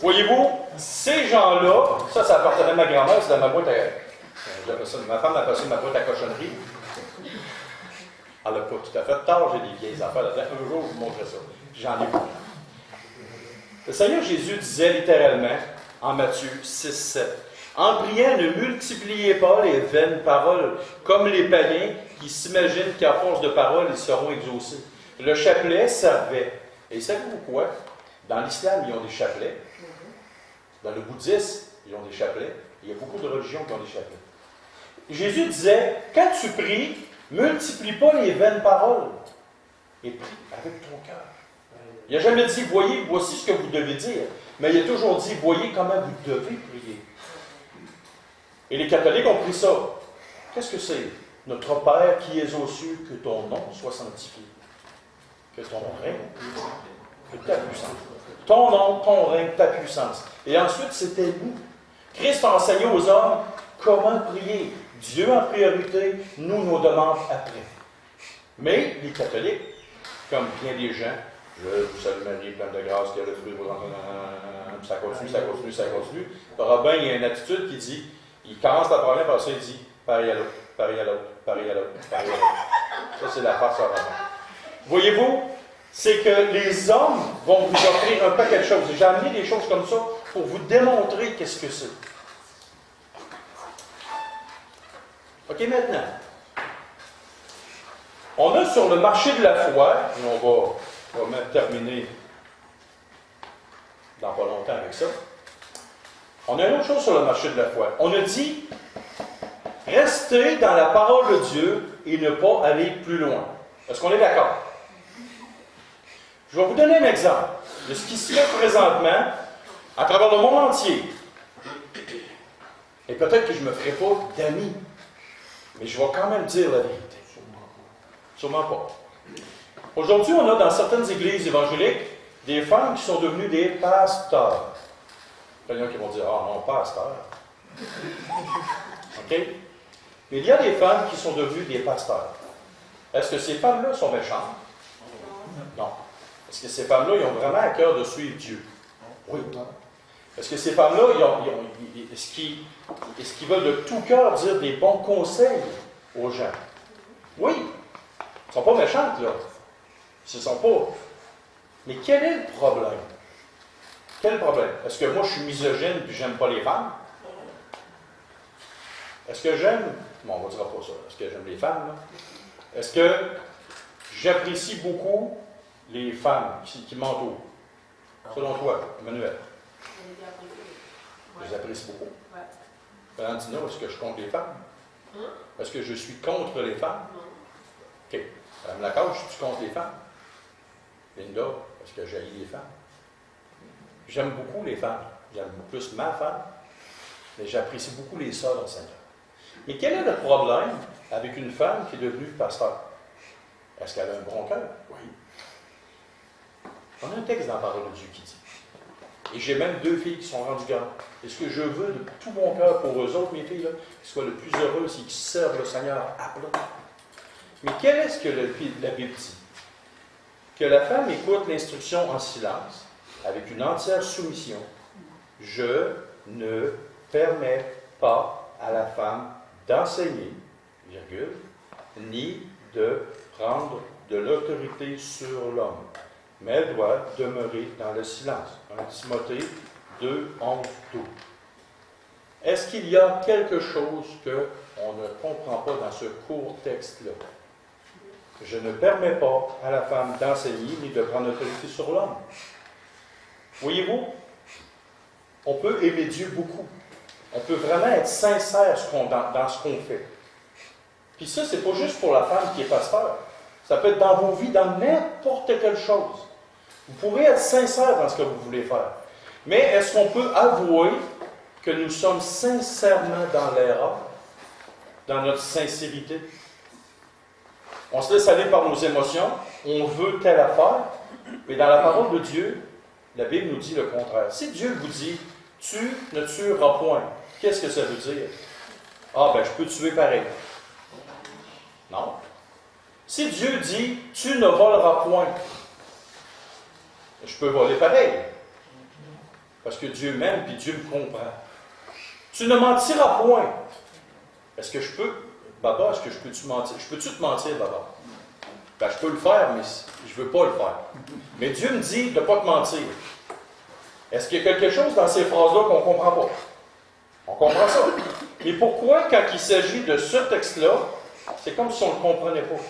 Voyez-vous, ces gens-là, ça appartenait à ma grand-mère, c'est dans ma boîte à... ma femme appelle ça ma boîte à cochonnerie. Elle n'a pas tout à fait tard, j'ai des vieilles affaires là-dedans. Un jour, je vous montrerai ça. J'en ai beaucoup. Le Seigneur Jésus disait littéralement, en Matthieu 6, 7, « En priant, ne multipliez pas les vaines paroles, comme les païens qui s'imaginent qu'à force de paroles, ils seront exaucés. » Le chapelet servait. Et savez-vous quoi? Dans l'islam, ils ont des chapelets. Dans le bouddhisme, ils ont des chapelets. Il y a beaucoup de religions qui ont des chapelets. Jésus disait, quand tu pries, multiplie pas les vaines paroles. Et prie avec ton cœur. Il n'a jamais dit, voyez, voici ce que vous devez dire. Mais il a toujours dit, voyez comment vous devez prier. Et les catholiques ont pris ça. Qu'est-ce que c'est? Notre Père qui es aux cieux, que ton nom soit sanctifié. Que ton règne, que ta puissance. Ton nom, ton règne, ta puissance. Et ensuite, c'était nous. Christ a enseigné aux hommes comment prier. Dieu en priorité, nous nos demandes après. Mais les catholiques, comme bien des gens, je vous salue Marie, pleine de grâce, qui a le fruit de vos enfants, ça continue, ça continue, ça continue. Robin, il y a une attitude qui dit, il commence la première, par ça, il dit, pareil à l'autre, pareil à l'autre, pareil à l'autre, pareil à l'autre. Ça, c'est la face à Robin. Voyez-vous, c'est que les hommes vont vous offrir un paquet de choses. J'ai amené des choses comme ça pour vous démontrer qu'est-ce que c'est. OK, maintenant. On a sur le marché de la foi, et on va même terminer dans pas longtemps avec ça. On a une autre chose sur le marché de la foi. On a dit, restez dans la parole de Dieu et ne pas aller plus loin. Est-ce qu'on est d'accord? Je vais vous donner un exemple de ce qui se fait présentement à travers le monde entier. Et peut-être que je ne me ferai pas d'amis, mais je vais quand même dire la vérité. Sûrement pas. Aujourd'hui, on a dans certaines églises évangéliques des femmes qui sont devenues des pasteurs. Il y en a qui vont dire, ah non, pasteur. OK? Mais il y a des femmes qui sont devenues des pasteurs. Est-ce que ces femmes-là sont méchantes? Non. Est-ce que ces femmes-là, ils ont vraiment à cœur de suivre Dieu? Oui. Est-ce que ces femmes-là, est-ce qu'ils veulent de tout cœur dire des bons conseils aux gens? Oui. Elles ne sont pas méchantes, là. Ce ne sont pas. Mais quel est le problème? Quel problème? Est-ce que moi, je suis misogyne et j'aime pas les femmes? Est-ce que j'aime... Bon, on ne dira pas ça. Est-ce que j'aime les femmes, là? Est-ce que j'apprécie beaucoup les femmes qui m'entourent? Selon toi, Emmanuel? Je les apprécie beaucoup. Valentina, est-ce que je compte les femmes? Est-ce que je suis contre les femmes? OK. Madame Lacache, tu comptes les femmes? Linda, est-ce que j'haïs les femmes? J'aime beaucoup les femmes. J'aime plus ma femme, mais j'apprécie beaucoup les sœurs dans le Seigneur. Et quel est le problème avec une femme qui est devenue pasteur? Est-ce qu'elle a un bon cœur? Oui. On a un texte dans la parole de Dieu qui dit. Et j'ai même 2 filles qui sont rendues grandes. Et ce que je veux de tout mon cœur pour eux autres, mes filles, là, qu'ils soient le plus heureux, c'est qu'ils servent le Seigneur à plat. Mais qu'est-ce que la Bible dit? Que la femme écoute l'instruction en silence, avec une entière soumission. Je ne permets pas à la femme d'enseigner, virgule, ni de prendre de l'autorité sur l'homme, mais elle doit demeurer dans le silence. 1 Timothée 2, 11, 12. Est-ce qu'il y a quelque chose qu'on ne comprend pas dans ce court texte-là? Je ne permets pas à la femme d'enseigner ni de prendre l'autorité sur l'homme. Voyez-vous, on peut aimer Dieu beaucoup. On peut vraiment être sincère dans ce qu'on fait. Puis ça, c'est pas juste pour la femme qui est pasteur. Ça peut être dans vos vies, dans n'importe quelle chose. Vous pouvez être sincère dans ce que vous voulez faire. Mais est-ce qu'on peut avouer que nous sommes sincèrement dans l'erreur, dans notre sincérité? On se laisse aller par nos émotions, on veut telle affaire, mais dans la parole de Dieu, la Bible nous dit le contraire. Si Dieu vous dit « tu ne tueras point », qu'est-ce que ça veut dire? Ah, ben je peux tuer pareil. Non. Si Dieu dit « tu ne voleras point », je peux voler pareil. Parce que Dieu m'aime et Dieu me comprend. Tu ne mentiras point. Est-ce que je peux? Baba, est-ce que je peux-tu mentir? Je peux-tu te mentir, Baba? Ben, je peux le faire, mais je ne veux pas le faire. Mais Dieu me dit de ne pas te mentir. Est-ce qu'il y a quelque chose dans ces phrases-là qu'on ne comprend pas? On comprend ça. Mais pourquoi, quand il s'agit de ce texte-là, c'est comme si on ne le comprenait pas?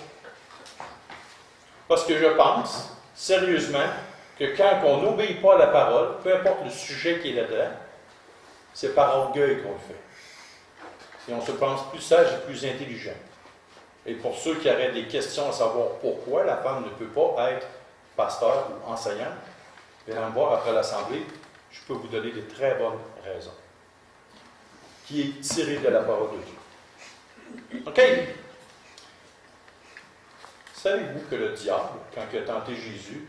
Parce que je pense, sérieusement, que quand on n'obéit pas à la parole, peu importe le sujet qui est là-dedans, c'est par orgueil qu'on le fait. Et on se pense plus sage et plus intelligent. Et pour ceux qui auraient des questions à savoir pourquoi la femme ne peut pas être pasteur ou enseignante, venez me voir après l'Assemblée, je peux vous donner des très bonnes raisons. Qui est tirée de la parole de Dieu. OK? Savez-vous que le diable, quand il a tenté Jésus,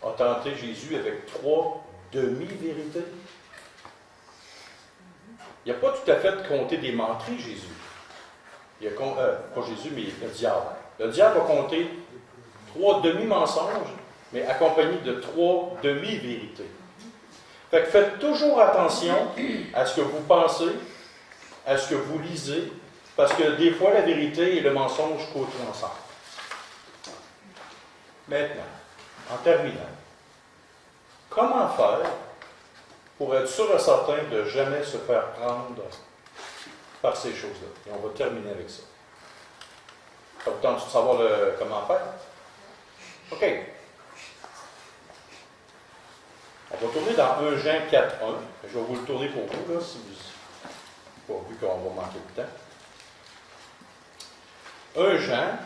a tenté Jésus avec 3 demi-vérités? Il n'a pas tout à fait compté des menteries, Jésus. Il a pas Jésus, mais le diable. Le diable a compté 3 demi-mensonges, mais accompagnés de 3 demi-vérités. Fait que faites toujours attention à ce que vous pensez, à ce que vous lisez, parce que des fois, la vérité et le mensonge côtoient ensemble. Maintenant, en terminant, comment faire pour être sûr et certain de ne jamais se faire prendre par ces choses-là? Et on va terminer avec ça. Ça vous tente de savoir comment faire? OK. On va tourner dans 1 Jean 4.1. Je vais vous le tourner pour vous, là, si vous n'avez pas vu qu'on va manquer de temps. 1 Jean,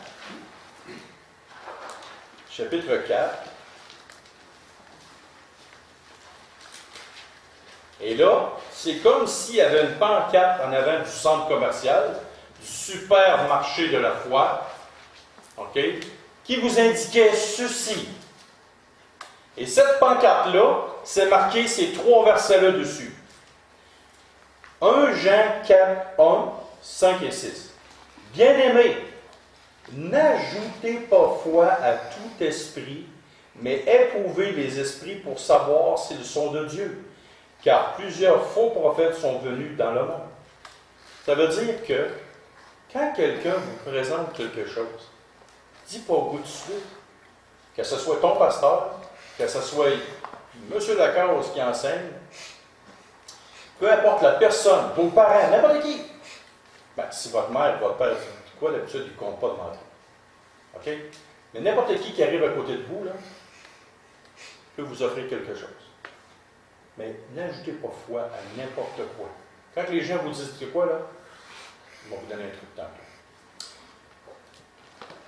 chapitre 4. Et là, c'est comme s'il y avait une pancarte en avant du centre commercial, du supermarché de la foi, OK, qui vous indiquait ceci. Et cette pancarte-là, c'est marqué ces 3 versets-là dessus. 1 Jean 4, 1, 5 et 6. Bien-aimés, n'ajoutez pas foi à tout esprit, mais éprouvez les esprits pour savoir s'ils sont de Dieu. car plusieurs faux prophètes sont venus dans le monde. Ça veut dire que quand quelqu'un vous présente quelque chose, dis pas au bout de suite, que ce soit ton pasteur, que ce soit M. Lacasse qui enseigne, peu importe la personne, vos parents, n'importe qui. Ben, si votre mère, votre père, quoi, d'habitude, ils ne comptent pas devant vous. OK? Mais n'importe qui arrive à côté de vous, là, peut vous offrir quelque chose. Mais n'ajoutez pas foi à n'importe quoi. Quand les gens vous disent quoi, là, ils vont vous donner un truc tantôt.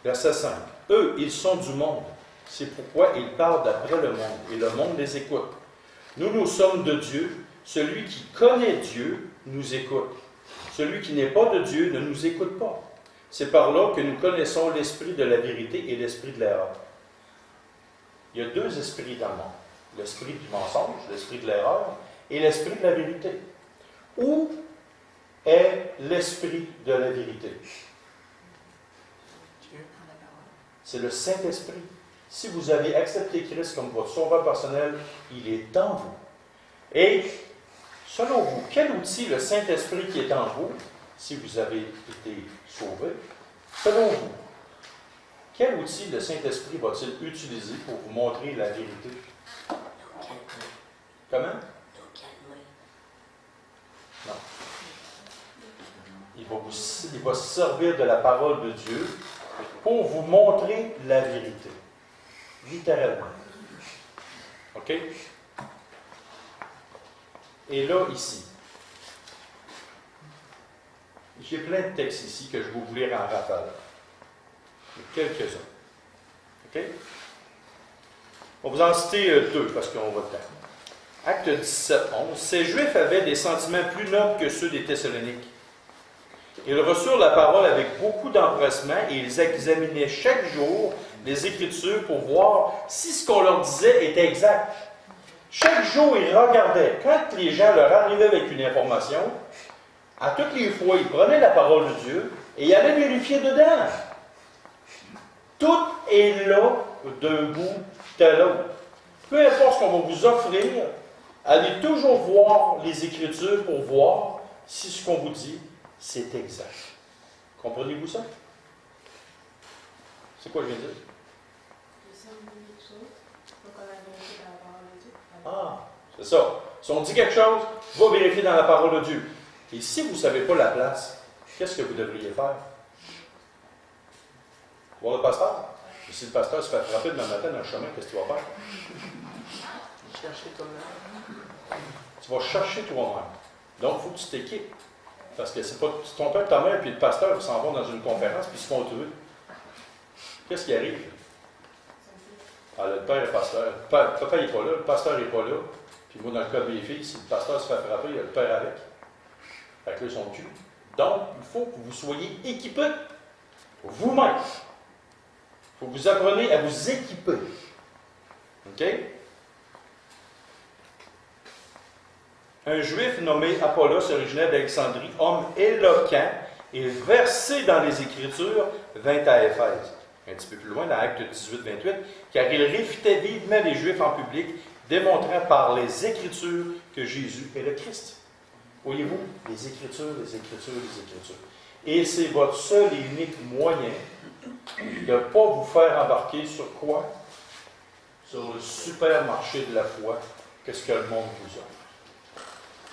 Verset 5. Eux, ils sont du monde. C'est pourquoi ils parlent d'après le monde, et le monde les écoute. Nous, nous sommes de Dieu. Celui qui connaît Dieu nous écoute. Celui qui n'est pas de Dieu ne nous écoute pas. C'est par là que nous connaissons l'esprit de la vérité et l'esprit de l'erreur. Il y a deux esprits dans le monde. L'esprit du mensonge, l'esprit de l'erreur, et l'esprit de la vérité. Où est l'esprit de la vérité? C'est le Saint-Esprit. Si vous avez accepté Christ comme votre sauveur personnel, il est en vous. Et, selon vous, quel outil le Saint-Esprit qui est en vous, si vous avez été sauvé, selon vous, quel outil le Saint-Esprit va-t-il utiliser pour vous montrer la vérité? Comment? Non. Il va se servir de la parole de Dieu pour vous montrer la vérité. Littéralement. OK? Et là, ici, j'ai plein de textes ici que je vais vous lire en rafale. Quelques-uns. OK? On va vous en citer deux, parce qu'on va le temps. Acte 17, 11. Ces Juifs avaient des sentiments plus nobles que ceux des Thessaloniques. Ils reçurent la parole avec beaucoup d'empressement et ils examinaient chaque jour les Écritures pour voir si ce qu'on leur disait était exact. Chaque jour, ils regardaient. Quand les gens leur arrivaient avec une information, à toutes les fois, ils prenaient la parole de Dieu et ils allaient vérifier dedans. Tout est là d'un bout à l'autre. Peu importe ce qu'on va vous offrir, allez toujours voir les Écritures pour voir si ce qu'on vous dit, c'est exact. Comprenez-vous ça? C'est quoi je viens de dire? Ah, c'est ça. Si on dit quelque chose, va vérifier dans la parole de Dieu. Et si vous ne savez pas la place, qu'est-ce que vous devriez faire? Voir le pasteur? Et si le pasteur se fait frapper demain matin dans le chemin, qu'est-ce que tu vas faire? Chercher toi-même. Tu vas chercher toi-même. Donc, il faut que tu t'équipes. Parce que c'est pas ton père, ta mère, puis le pasteur s'en vont dans une conférence, puis ils se font tuer. Qu'est-ce qui arrive? Ah, le père est pasteur. Le papa n'est pas là, le pasteur n'est pas là. Puis moi, dans le cas des filles, si le pasteur se fait frapper, il y a le père avec. Fait que là, ils sont tués. Donc, il faut que vous soyez équipés. Vous-même. Il faut que vous appreniez à vous équiper. OK? Un juif nommé Apollos, originaire d'Alexandrie, homme éloquent et versé dans les Écritures, vint à Éphèse. Un petit peu plus loin, dans Acte 18-28, car il réfutait vivement les Juifs en public, démontrant par les Écritures que Jésus est le Christ. Voyez-vous, les Écritures, les Écritures, les Écritures. Et c'est votre seul et unique moyen de ne pas vous faire embarquer sur quoi? Sur le supermarché de la foi, qu'est-ce que le monde vous offre.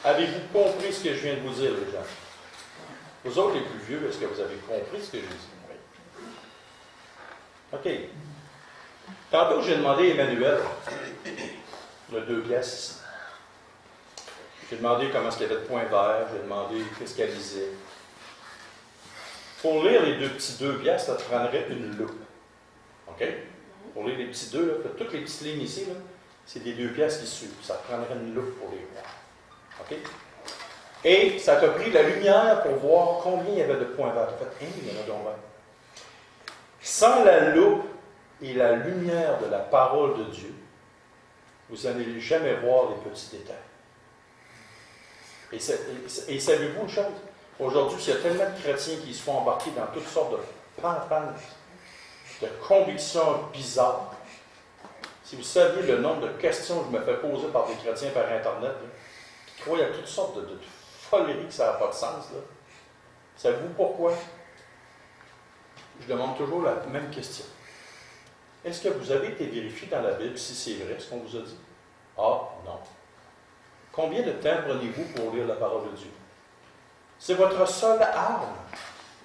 Avez-vous compris ce que je viens de vous dire, les gens? Vous autres, les plus vieux, est-ce que vous avez compris ce que j'ai dit? OK. Tantôt, j'ai demandé à Emmanuel, le 2 pièces ici. J'ai demandé comment est-ce qu'il y avait de points verts, j'ai demandé qu'est-ce qu'elle lisait. Pour lire les petits 2 pièces, ça te prendrait une loupe. OK? Pour lire les petits 2, là, toutes les petites lignes ici, là, c'est des 2 pièces qui suivent. Ça te prendrait une loupe pour les voir. OK? Et ça t'a pris la lumière pour voir combien il y avait de points verts. Tu as fait, il y en a donc 20. Sans la loupe et la lumière de la parole de Dieu, vous n'allez jamais voir les petits détails. Et savez-vous une chose? Aujourd'hui, il y a tellement de chrétiens qui se font embarquer dans toutes sortes de pannes, de convictions bizarres. Si vous saviez le nombre de questions que je me fais poser par des chrétiens par Internet, là, qui croient à toutes sortes de foleries que ça n'a pas de sens. Là. Savez-vous pourquoi? Je demande toujours la même question. Est-ce que vous avez été vérifié dans la Bible si c'est vrai ce qu'on vous a dit? Ah, non. Combien de temps prenez-vous pour lire la parole de Dieu? C'est votre seule arme.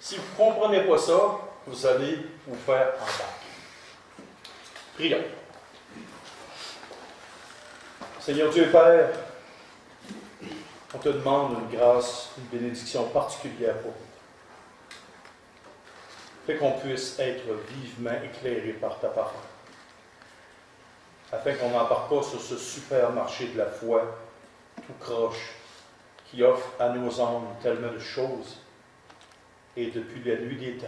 Si vous ne comprenez pas ça, vous allez vous faire embarquer. Prions. Seigneur Dieu Père, on te demande une grâce, une bénédiction particulière pour nous. Fais qu'on puisse être vivement éclairé par ta parole, afin qu'on n'embarque pas sur ce super marché de la foi, tout croche, qui offre à nos âmes tellement de choses, et depuis la nuit des temps.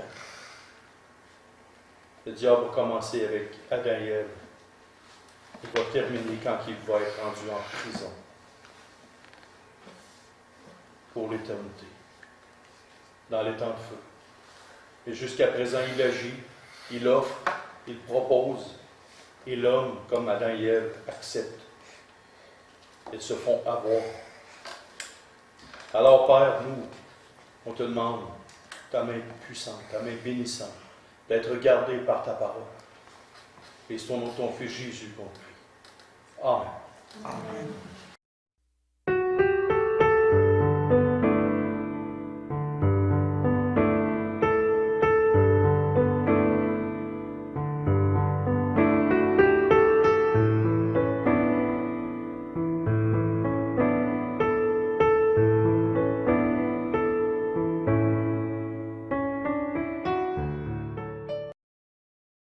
Le diable va commencer avec Adam et Ève. Il va terminer quand il va être rendu en prison pour l'éternité, dans les temps de feu. Et jusqu'à présent, il agit, il offre, il propose, et l'homme, comme Adam et Ève, accepte. Ils se font avoir. Alors, Père, nous, on te demande ta main puissante, ta main bénissante, d'être gardé par ta parole. Et c'est au nom de ton Fils Jésus qu'on prie. Amen. Amen.